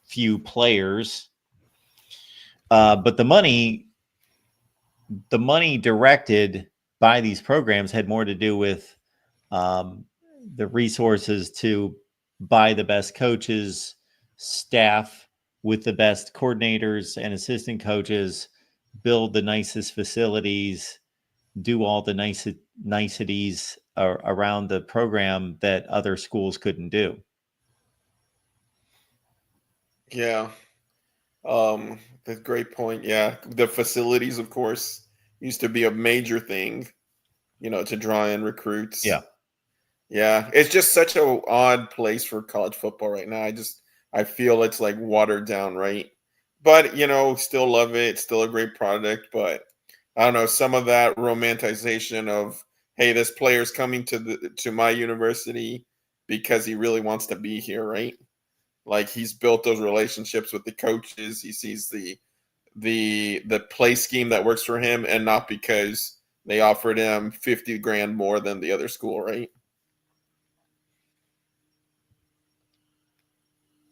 few players. But the money directed by these programs had more to do with the resources to buy the best coaches, staff with the best coordinators and assistant coaches, build the nicest facilities, do all the niceties around the program that other schools couldn't do. Yeah. That's a great point. Yeah. The facilities, of course, used to be a major thing, to draw in recruits. Yeah. Yeah. It's just such an odd place for college football right now. I feel it's like watered down, right? But, still love it. It's still a great product. But I don't know, some of that romanticization of, hey, this player's coming to my university because he really wants to be here, right? Like he's built those relationships with the coaches. He sees the play scheme that works for him, and not because they offered him 50 grand more than the other school, right?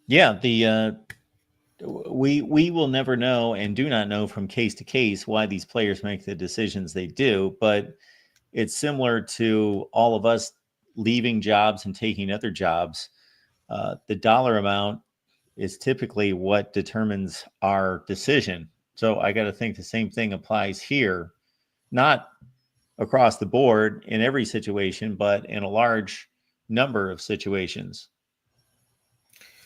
Yeah, we will never know and do not know from case to case why these players make the decisions they do, but it's similar to all of us leaving jobs and taking other jobs. The dollar amount is typically what determines our decision. So I got to think the same thing applies here, not across the board in every situation, but in a large number of situations.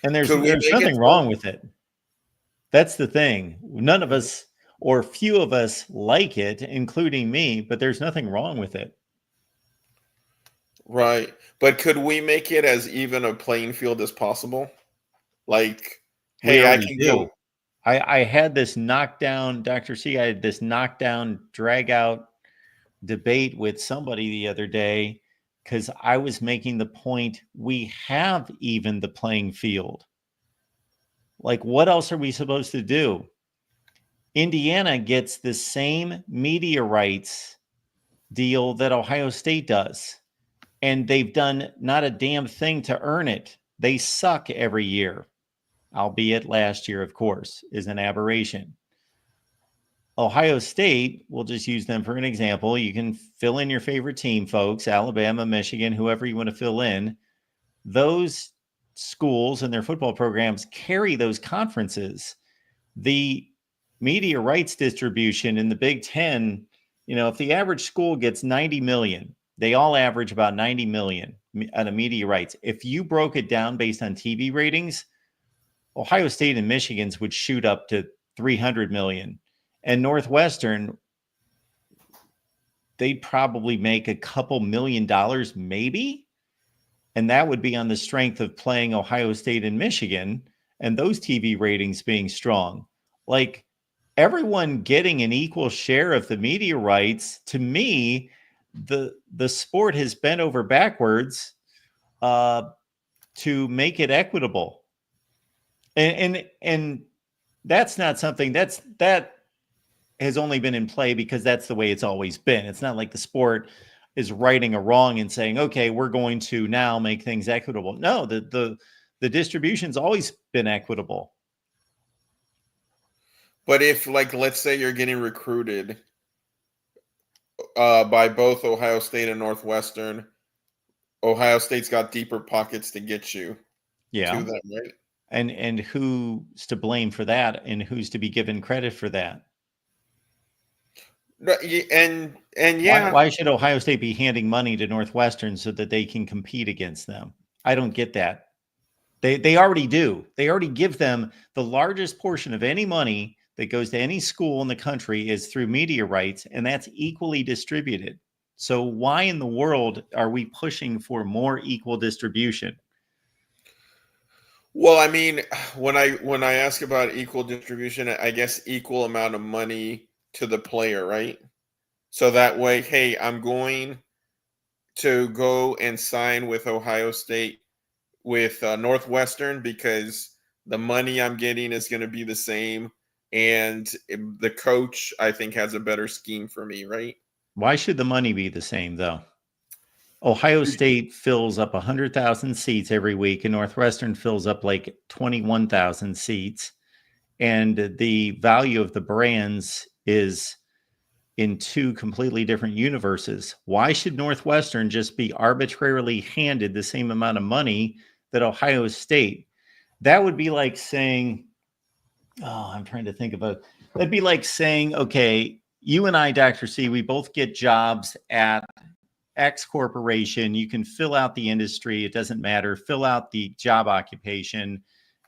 And there's Could we make it nothing wrong with it. That's the thing. None of us or few of us like it, including me, but there's nothing wrong with it. Right. But could we make it as even a playing field as possible? Like, We hey, I already can do. go. I had this knockdown, Dr. C, I had this knockdown, drag out debate with somebody the other day because I was making the point we have even the playing field. Like, what else are we supposed to do? Indiana gets the same media rights deal that Ohio State does, and they've done not a damn thing to earn it. They suck every year, albeit last year, of course, is an aberration. Ohio State, we'll just use them for an example. You can fill in your favorite team, folks, Alabama, Michigan, whoever you want to fill in. Those schools and their football programs carry those conferences. The media rights distribution in the Big Ten, if the average school gets 90 million, they all average about 90 million out of media rights. If you broke it down based on TV ratings, Ohio State and Michigan's would shoot up to 300 million. And Northwestern, they'd probably make a couple $1,000,000 maybe. And that would be on the strength of playing Ohio State and Michigan and those TV ratings being strong. Like everyone getting an equal share of the media rights, to me, the sport has bent over backwards to make it equitable. And that's not something that has only been in play because that's the way it's always been. It's not like the sport is righting a wrong and saying, okay, we're going to now make things equitable. No, the distribution's always been equitable. But if, like, let's say you're getting recruited by both Ohio State and Northwestern, Ohio State's got deeper pockets to get you to them, right? And who's to blame for that, and who's to be given credit for that? And Why, yeah, why should Ohio State be handing money to Northwestern so that they can compete against them? I don't get that. They already do. They already give them the largest portion of any money that goes to any school in the country is through media rights, and that's equally distributed. So why in the world are we pushing for more equal distribution? well, I mean, when I ask about equal distribution, I guess equal amount of money to the player, right? So that way, hey, I'm going to go and sign with Ohio State with Northwestern because the money I'm getting is going to be the same, and the coach I think has a better scheme for me, right? Why should the money be the same though? Ohio State fills up 100,000 seats every week, and Northwestern fills up like 21,000 seats. And the value of the brands is in two completely different universes. Why should Northwestern just be arbitrarily handed the same amount of money that Ohio State? That would be like saying, oh, I'm trying to think about, that'd be like saying, okay, you and I, Dr. C, we both get jobs at X corporation. You can fill out the industry. It doesn't matter. Fill out the job occupation.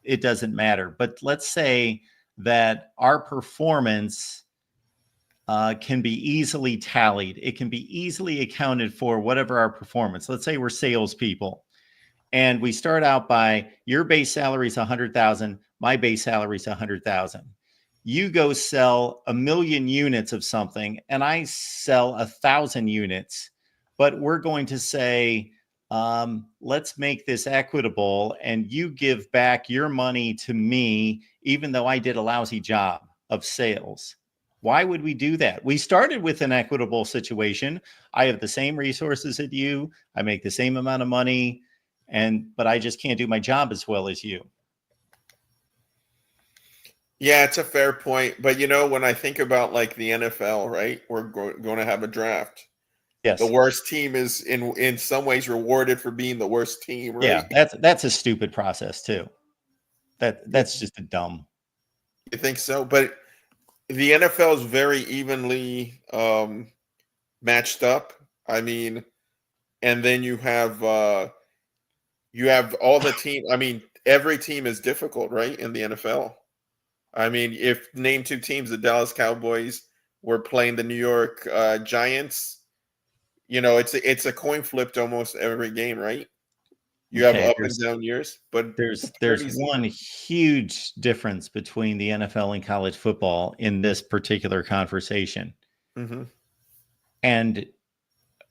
It doesn't matter. But let's say that our performance can be easily tallied. It can be easily accounted for, whatever our performance. Let's say we're salespeople, and we start out by your base salary is 100,000, my base salary is 100,000. You go sell 1,000,000 units of something, and I sell 1,000 units. But we're going to say, let's make this equitable, and you give back your money to me, even though I did a lousy job of sales. Why would we do that? We started with an equitable situation. I have the same resources as you. I make the same amount of money, but I just can't do my job as well as you. Yeah, it's a fair point. But when I think about like the NFL, right? We're going to have a draft. The Yes. worst team is in some ways rewarded for being the worst team, Yeah, right? that's a stupid process too. You, That's just a dumb. you think so? But the NFL is very evenly matched up. I mean, and then you have all the team. I mean, every team is difficult, right? In the NFL. I mean, if name two teams, the Dallas Cowboys were playing the New York Giants. It's a coin flip to almost every game, right? You have Okay, up and down years, but it's there's pretty one even. huge difference between the NFL and college football in this particular conversation. Hmm. And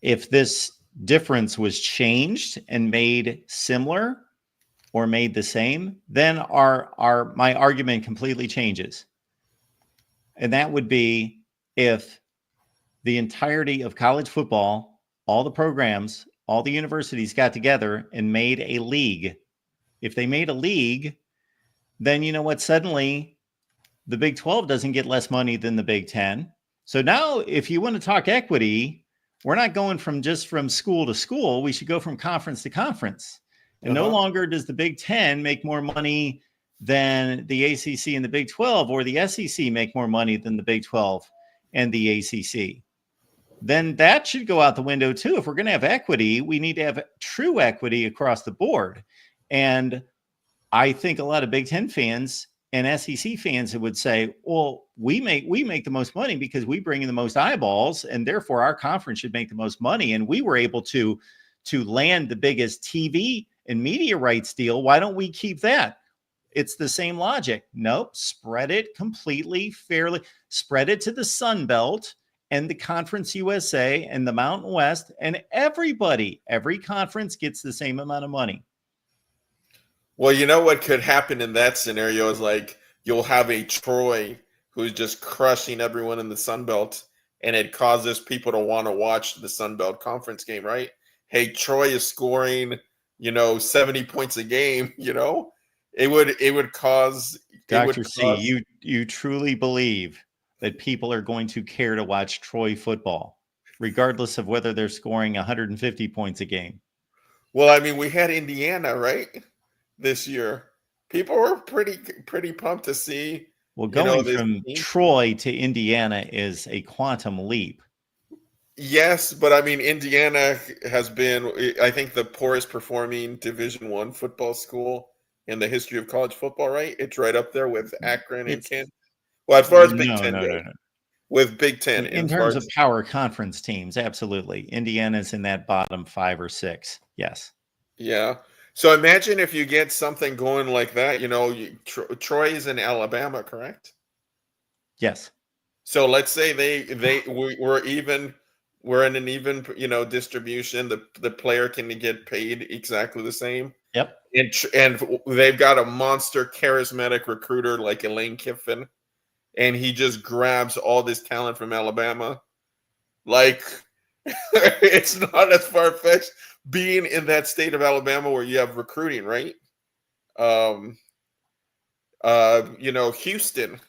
if this difference was changed and made similar or made the same, then our my argument completely changes. And that would be if the entirety of college football, all the programs, all the universities got together and made a league. If they made a league, then you know what? Suddenly the Big 12 doesn't get less money than the Big 10. So now, if you want to talk equity, we're not going from school to school. We should go from conference to conference. And no Uh-huh. longer does the Big 10 make more money than the ACC and the Big 12, or the SEC make more money than the Big 12 and the ACC. Then that should go out the window too. If we're going to have equity, we need to have true equity across the board. And I think a lot of Big Ten fans and SEC fans would say, well, we make the most money because we bring in the most eyeballs, and therefore our conference should make the most money. And we were able to land the biggest TV and media rights deal. Why don't we keep that? It's the same logic. Nope. Spread it completely fairly. Spread it to the Sun Belt and the Conference USA and the Mountain West, and every conference gets the same amount of money. Well, you know what could happen in that scenario is like you'll have a Troy who's just crushing everyone in the Sun Belt, and it causes people to want to watch the Sun Belt conference game, right? Hey, Troy is scoring, 70 points a game, it would Dr. C, cause. you truly believe that people are going to care to watch Troy football, regardless of whether they're scoring 150 points a game? Well, I mean, we had Indiana, right? This year. People were pretty pumped to see. Well, You know, going this from team. Troy to Indiana is a quantum leap. Yes, but I mean, Indiana has been, I think, the poorest performing Division I football school in the history of college football. Right? It's right up there with Akron and It's Kent. Well, as far as Big no, Ten no, no, goes, no. with Big Ten, In as far terms of as power conference teams, absolutely. Indiana's in that bottom 5 or 6. Yes. yeah. So imagine if you get something going like that. You know, Troy is in Alabama, correct? Yes. So let's say we're even, we're in an even, distribution. The player can get paid exactly the same, Yep. and they've got a monster charismatic recruiter like Elaine Kiffin, and he just grabs all this talent from Alabama. Like, it's not as far fetched being in that state of Alabama where you have recruiting, right? Um, Houston.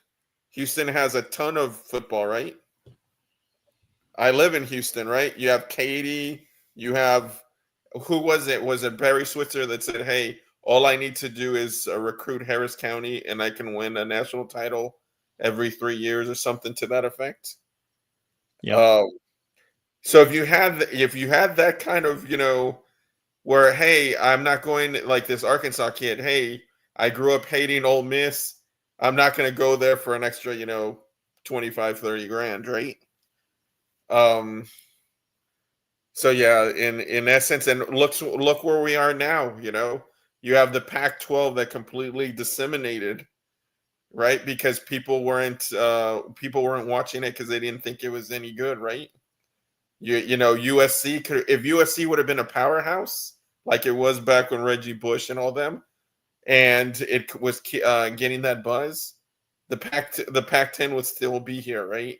Houston has a ton of football, right? I live in Houston, right? You have Katie, you have, who was it? Was it Barry Switzer that said, "Hey, all I need to do is recruit Harris County, and I can win a national title every 3 years," or something to that effect? Yep. Um, so if you had that kind of, where, hey, I'm not going like this Arkansas kid. Hey, I grew up hating Ole Miss. I'm not going to go there for an extra, 25, 30 grand, right? Um, So yeah, in essence, and look where we are now. You have the Pac-12 that completely disseminated, right? Because people weren't watching it because they didn't think it was any good, right? USC could, if USC would have been a powerhouse like it was back when Reggie Bush and all them, and it was getting that buzz, the Pac-10 would still be here, right?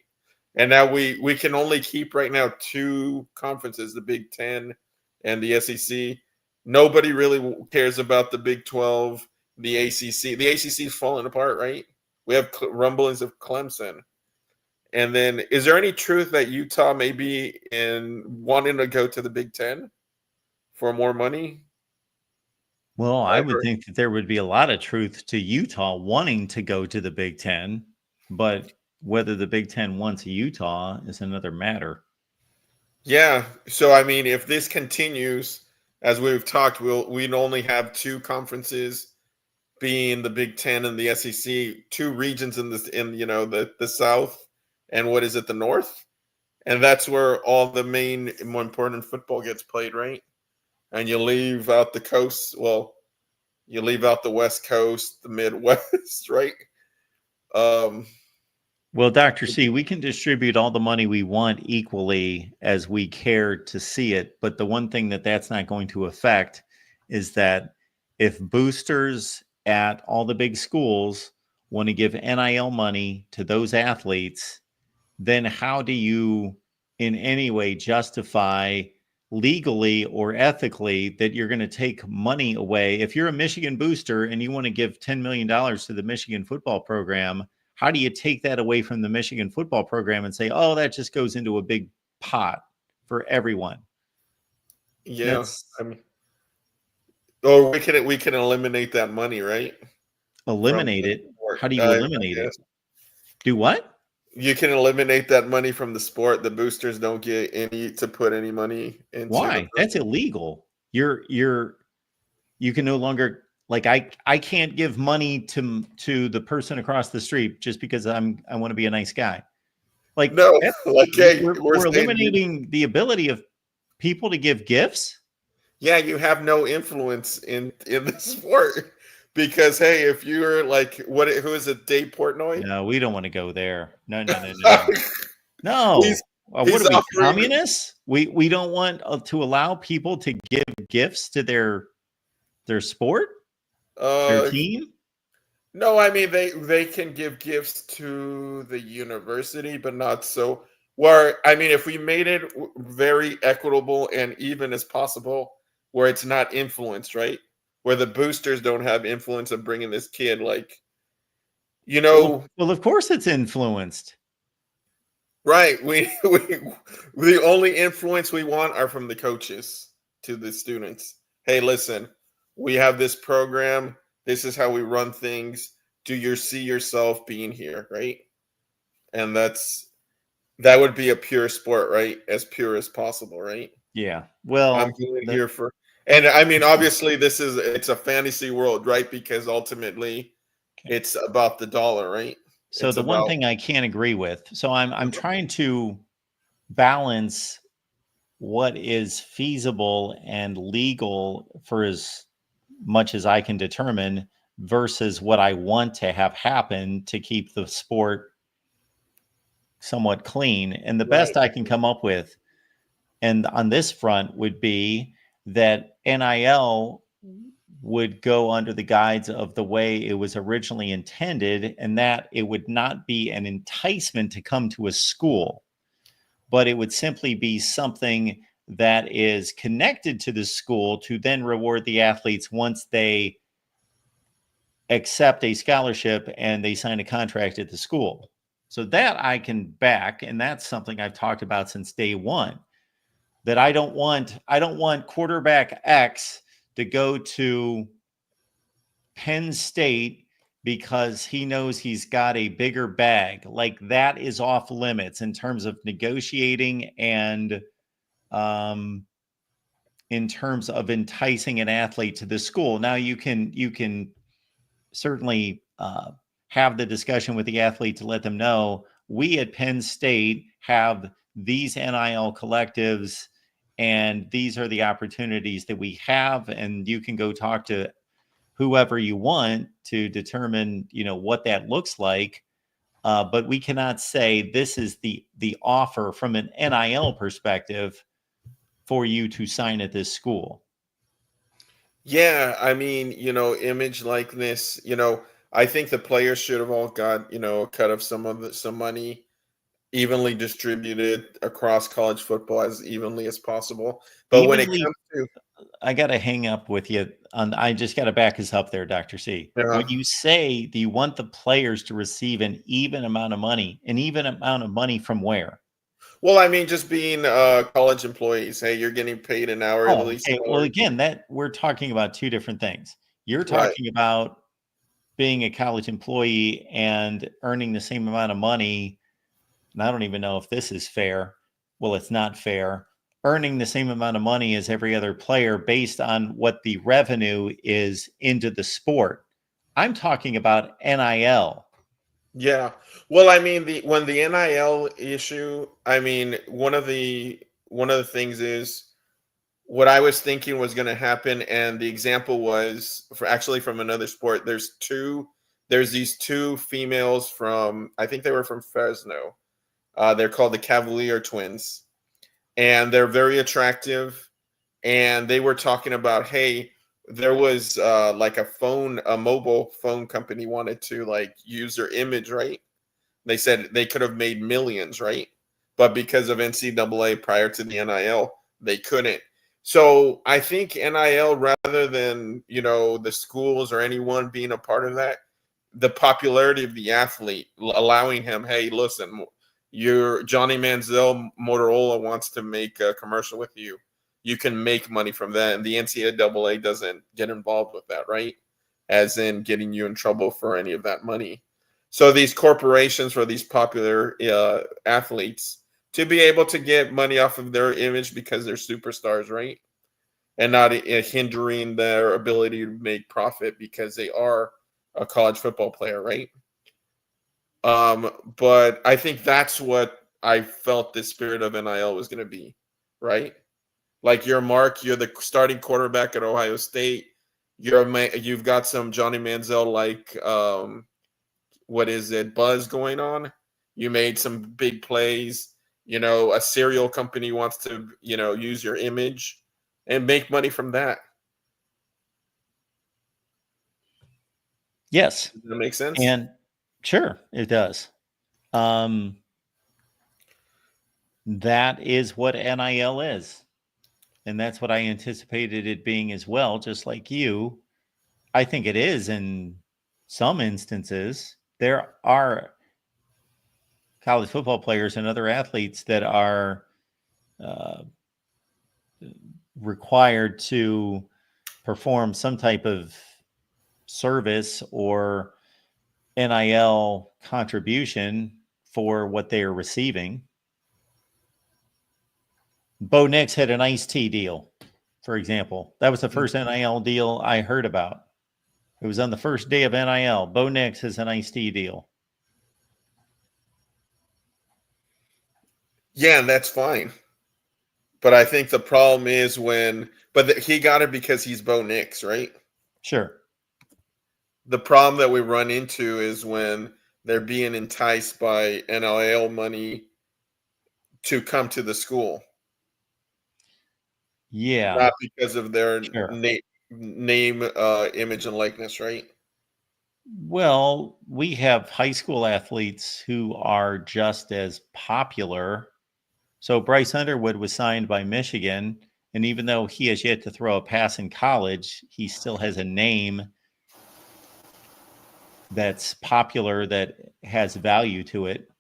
And now we can only keep right now two conferences, the Big Ten and the SEC. Nobody really cares about the Big 12, the ACC. The ACC is falling apart, right? We have rumblings of Clemson. And then, is there any truth that Utah may be in wanting to go to the Big Ten for more money? Well, I I've would heard. think that there would be a lot of truth to Utah wanting to go to the Big Ten, but whether the Big Ten wants Utah is another matter. Yeah. So I mean, if this continues, as we've talked, we'd only have two conferences, being the Big Ten and the SEC, two regions in the South, and what is it, the North, and that's where all the main, more important football gets played, right? And you leave out the coast. Well, you leave out the West Coast, the Midwest, right? Um, Well, Dr. C, we can distribute all the money we want equally as we care to see it. But the one thing that that's not going to affect is that if boosters at all the big schools want to give NIL money to those athletes, then how do you in any way justify legally or ethically that you're going to take money away? If you're a Michigan booster and you want to give $10 million to the Michigan football program, how do you take that away from the Michigan football program and say, oh, that just goes into a big pot for everyone? yeah, That's I mean, or we can eliminate that money, right, from eliminate the it. sport. How do you I eliminate it? guess Do what? you can eliminate that money from the sport. The boosters don't get any to put any money into the Why? That's program. illegal. You can no longer, like, I can't give money to the person across the street just because I want to be a nice guy. Like, No, that's, like, hey, we're we're saying eliminating the ability of people to give gifts. yeah, you have no influence in the sport because, hey, if you're like, who is it, Dave Portnoy? No, we don't want to go there. No, no, no, no, no. he's No. What he's are we, offering. communists? We don't want to allow people to give gifts to their sport, their uh team. no, I mean, they can give gifts to the university, but not so, where, I mean, if we made it very equitable and even as possible, where it's not influenced, right? Where the boosters don't have influence of bringing this kid, like, you know Well, of course it's influenced. right, we the only influence we want are from the coaches to the students. Hey, listen, we have this program, this is how we run things. do you see yourself being here, right? And that would be a pure sport, right? As pure as possible, right? Yeah. I'm Well, going here for, and I mean, obviously, it's a fantasy world, right? Because ultimately, okay. it's about the dollar, right? So It's the one about thing I can't agree with, so I'm trying to balance what is feasible and legal for as much as I can determine versus what I want to have happen to keep the sport somewhat clean. And the right. best I can come up with, and on this front, would be that NIL would go under the guides of the way it was originally intended, and that it would not be an enticement to come to a school, but it would simply be something that is connected to the school to then reward the athletes once they accept a scholarship and they sign a contract at the school. So that I can back, and that's something I've talked about since day one. That I don't want quarterback X to go to Penn State because he knows he's got a bigger bag. Like that is off limits in terms of negotiating and um, in terms of enticing an athlete to the school. Now you can certainly have the discussion with the athlete to let them know we at Penn State have these NIL collectives and these are the opportunities that we have, and you can go talk to whoever you want to determine what that looks like. But we cannot say this is the offer from an NIL perspective for you to sign at this school. Yeah, I mean, image likeness, I think the players should have all got, a cut of some money evenly distributed across college football as evenly as possible. But when it Evenly, comes to, I got to hang up with you on. I just got to back us up there, Dr. C. When yeah. you say, do you want the players to receive an even amount of money? An even amount of money from where? Well, I mean, just being college employees, hey, you're getting paid an Oh, hourly okay. Well, salary. again, that we're talking about two different things. You're Right. talking about being a college employee and earning the same amount of money. And I don't even know if this is fair. Well, it's not fair. Earning the same amount of money as every other player based on what the revenue is into the sport. I'm talking about NIL. Yeah. Well, I mean, the NIL issue, I mean, one of the things is what I was thinking was going to happen, and the example was for actually from another sport. There's these two females from, I think they were from Fresno. They're called the Cavalier twins, and they're very attractive. And they were talking about, hey, there was like a mobile phone company wanted to like use their image, right? They said they could have made millions, right? But because of NCAA prior to the NIL, they couldn't. So I think NIL, rather than the schools or anyone being a part of that, the popularity of the athlete allowing him, hey, listen, your Johnny Manziel Motorola wants to make a commercial with you. You can make money from that, and the NCAA doesn't get involved with that, right? As in getting you in trouble for any of that money. So these corporations for these popular athletes to be able to get money off of their image because they're superstars, right? And not hindering their ability to make profit because they are a college football player, right? But I think that's what I felt the spirit of NIL was going to be, right? Like you're the starting quarterback at Ohio State. You've got some Johnny Manziel like what is it, buzz going on. You made some big plays. A cereal company wants to, use your image and make money from that. Yes. Does that make sense? And sure, it does. Um, that is what NIL is. And that's what I anticipated it being as well, just like you. I think it is in some instances. There are college football players and other athletes that are uh, required to perform some type of service or NIL contribution for what they are receiving. Bo Nix had an iced tea deal, for example. That was the first NIL deal I heard about. It was on the first day of NIL. Bo Nix has an iced tea deal. Yeah, that's fine. But I think the problem is he got it because he's Bo Nix, right? Sure. The problem that we run into is when they're being enticed by NIL money to come to the school. Yeah. Not because of their Sure. name, image, and likeness, right? Well, we have high school athletes who are just as popular. So Bryce Underwood was signed by Michigan, and even though he has yet to throw a pass in college, he still has a name that's popular, that has value to it.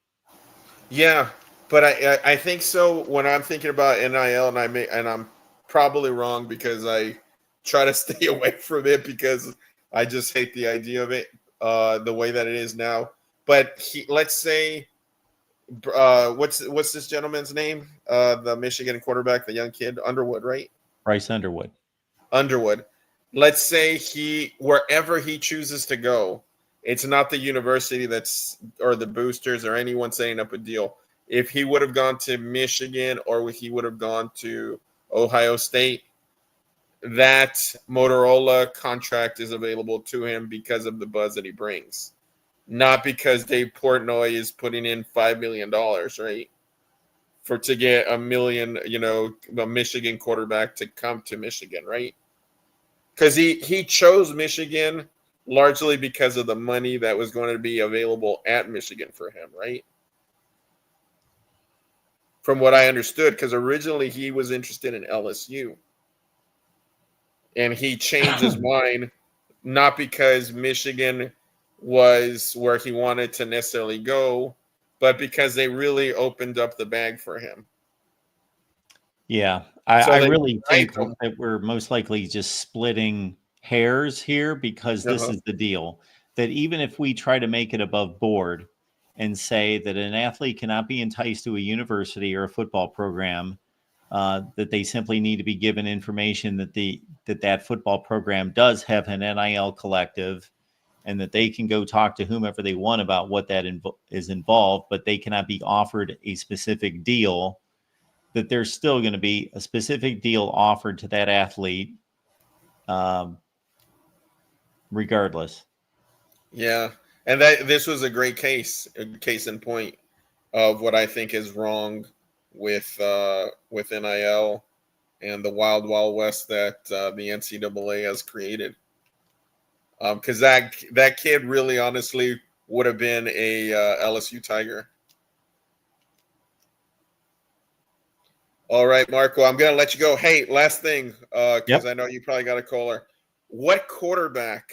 Yeah, but I think so. When I'm thinking about NIL, and I'm probably wrong because I try to stay away from it because I just hate the idea of it, the way that it is now. But let's say, what's this gentleman's name? The Michigan quarterback, the young kid, Underwood, right? Bryce Underwood. Underwood. Let's say wherever he chooses to go, it's not the university or the boosters or anyone setting up a deal. If he would have gone to Michigan or he would have gone to Ohio State, that Motorola contract is available to him because of the buzz that he brings, not because Dave Portnoy is putting in $5 million, right? To get a Michigan quarterback to come to Michigan, right? Because he chose Michigan largely because of the money that was going to be available at Michigan for him, right? From what I understood, because originally he was interested in LSU. And he changed his mind, not because Michigan was where he wanted to necessarily go, but because they really opened up the bag for him. Yeah, I really think that we're most likely just splitting hairs here, because this is the deal, that even if we try to make it above board and say that an athlete cannot be enticed to a university or a football program, that they simply need to be given information that football program does have an NIL collective, and that they can go talk to whomever they want about what that is involved, but they cannot be offered a specific deal, that there's still going to be a specific deal offered to that athlete, regardless. Yeah. And this was a great case in point of what I think is wrong with NIL and the wild west that the NCAA has created. Because that kid really honestly would have been a LSU Tiger. All right, Marco, I'm going to let you go. Hey, last thing, because I know you probably got a caller. What quarterback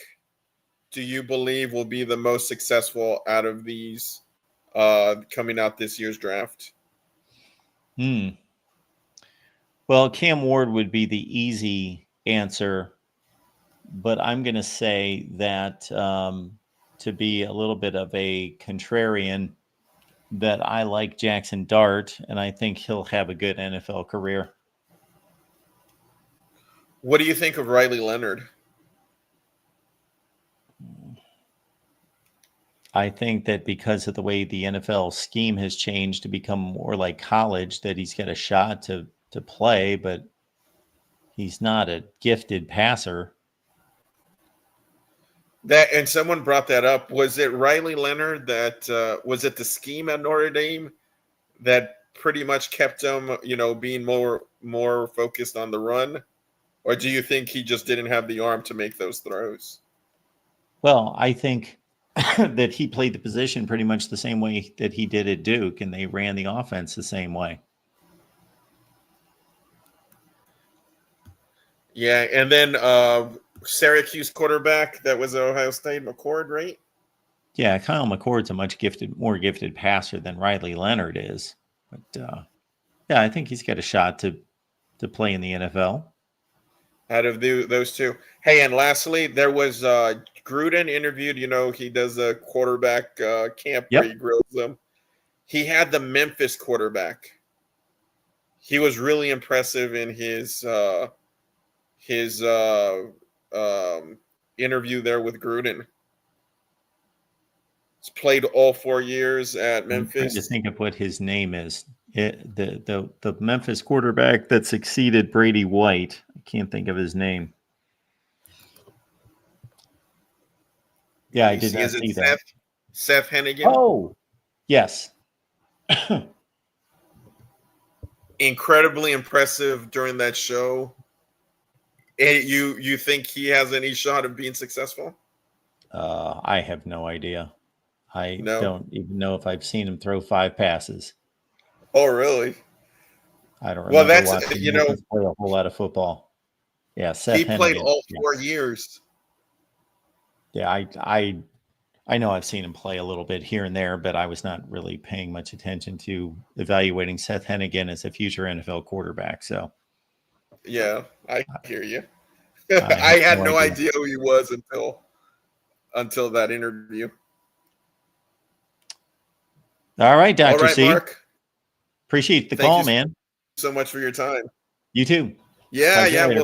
do you believe will be the most successful out of these coming out this year's draft? Well, Cam Ward would be the easy answer, but I'm going to say that, to be a little bit of a contrarian, that I like Jackson Dart, and I think he'll have a good NFL career. What do you think of Riley Leonard? I think that because of the way the NFL scheme has changed to become more like college, that he's got a shot to play, but he's not a gifted passer. And someone brought that up. Was it Riley Leonard that was it the scheme at Notre Dame that pretty much kept him, being more focused on the run? Or do you think he just didn't have the arm to make those throws? Well, I think that he played the position pretty much the same way that he did at Duke, and they ran the offense the same way. Yeah, and then Syracuse quarterback that was Ohio State, McCord, right? Yeah, Kyle McCord's a much more gifted passer than Riley Leonard is. But yeah, I think he's got a shot to play in the NFL. out of those two. Hey, and lastly, there was Gruden interviewed. You know, he does a quarterback camp where he Yep. grills them. He had the Memphis quarterback. He was really impressive in his interview there with Gruden. He's played all 4 years at I'm trying to Memphis. think of what his name is. The Memphis quarterback that succeeded Brady White. I can't think of his name. Yeah, I did not Is it see that. Seth Hennigan? Oh, yes. Incredibly impressive during that show. You think he has any shot of being successful? I have no idea. I No. don't even know if I've seen him throw 5 passes. Oh, really? I don't Well, remember that's watching Memphis play a whole lot of football. Yeah, Seth he played Hennigan. all Yeah. 4 years. Yeah, I know I've seen him play a little bit here and there, but I was not really paying much attention to evaluating Seth Hennigan as a future NFL quarterback. So Yeah, I hear you. I I have had no no idea. idea who he was until that interview. All right, Dr. All right, C. Mark. Appreciate the Thank call, you man. so much for your time. You too. Yeah, Talk to you later.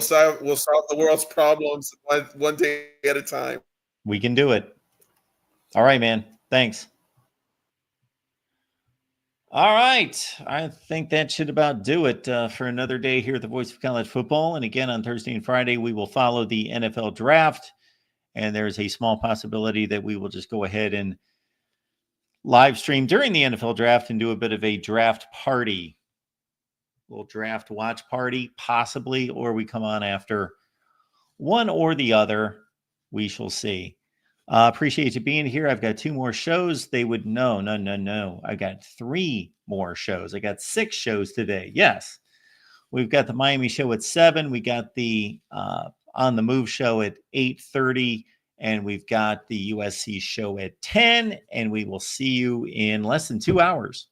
we'll solve the world's problems one day at a time. We can do it. All right, man. Thanks. All right. I think that should about do it for another day here at the Voice of College Football. And again, on Thursday and Friday, we will follow the NFL draft. And there's a small possibility that we will just go ahead and live stream during the NFL draft and do a bit of a draft party. Little draft watch party, possibly, or we come on after. One or the other. We shall see. Appreciate you being here. I've got 2 more shows. They would no. I got 3 more shows. I got 6 shows today. Yes. We've got the Miami show at 7. We got the On the Move show at 8:30. And we've got the USC show at 10. And we will see you in less than 2 hours.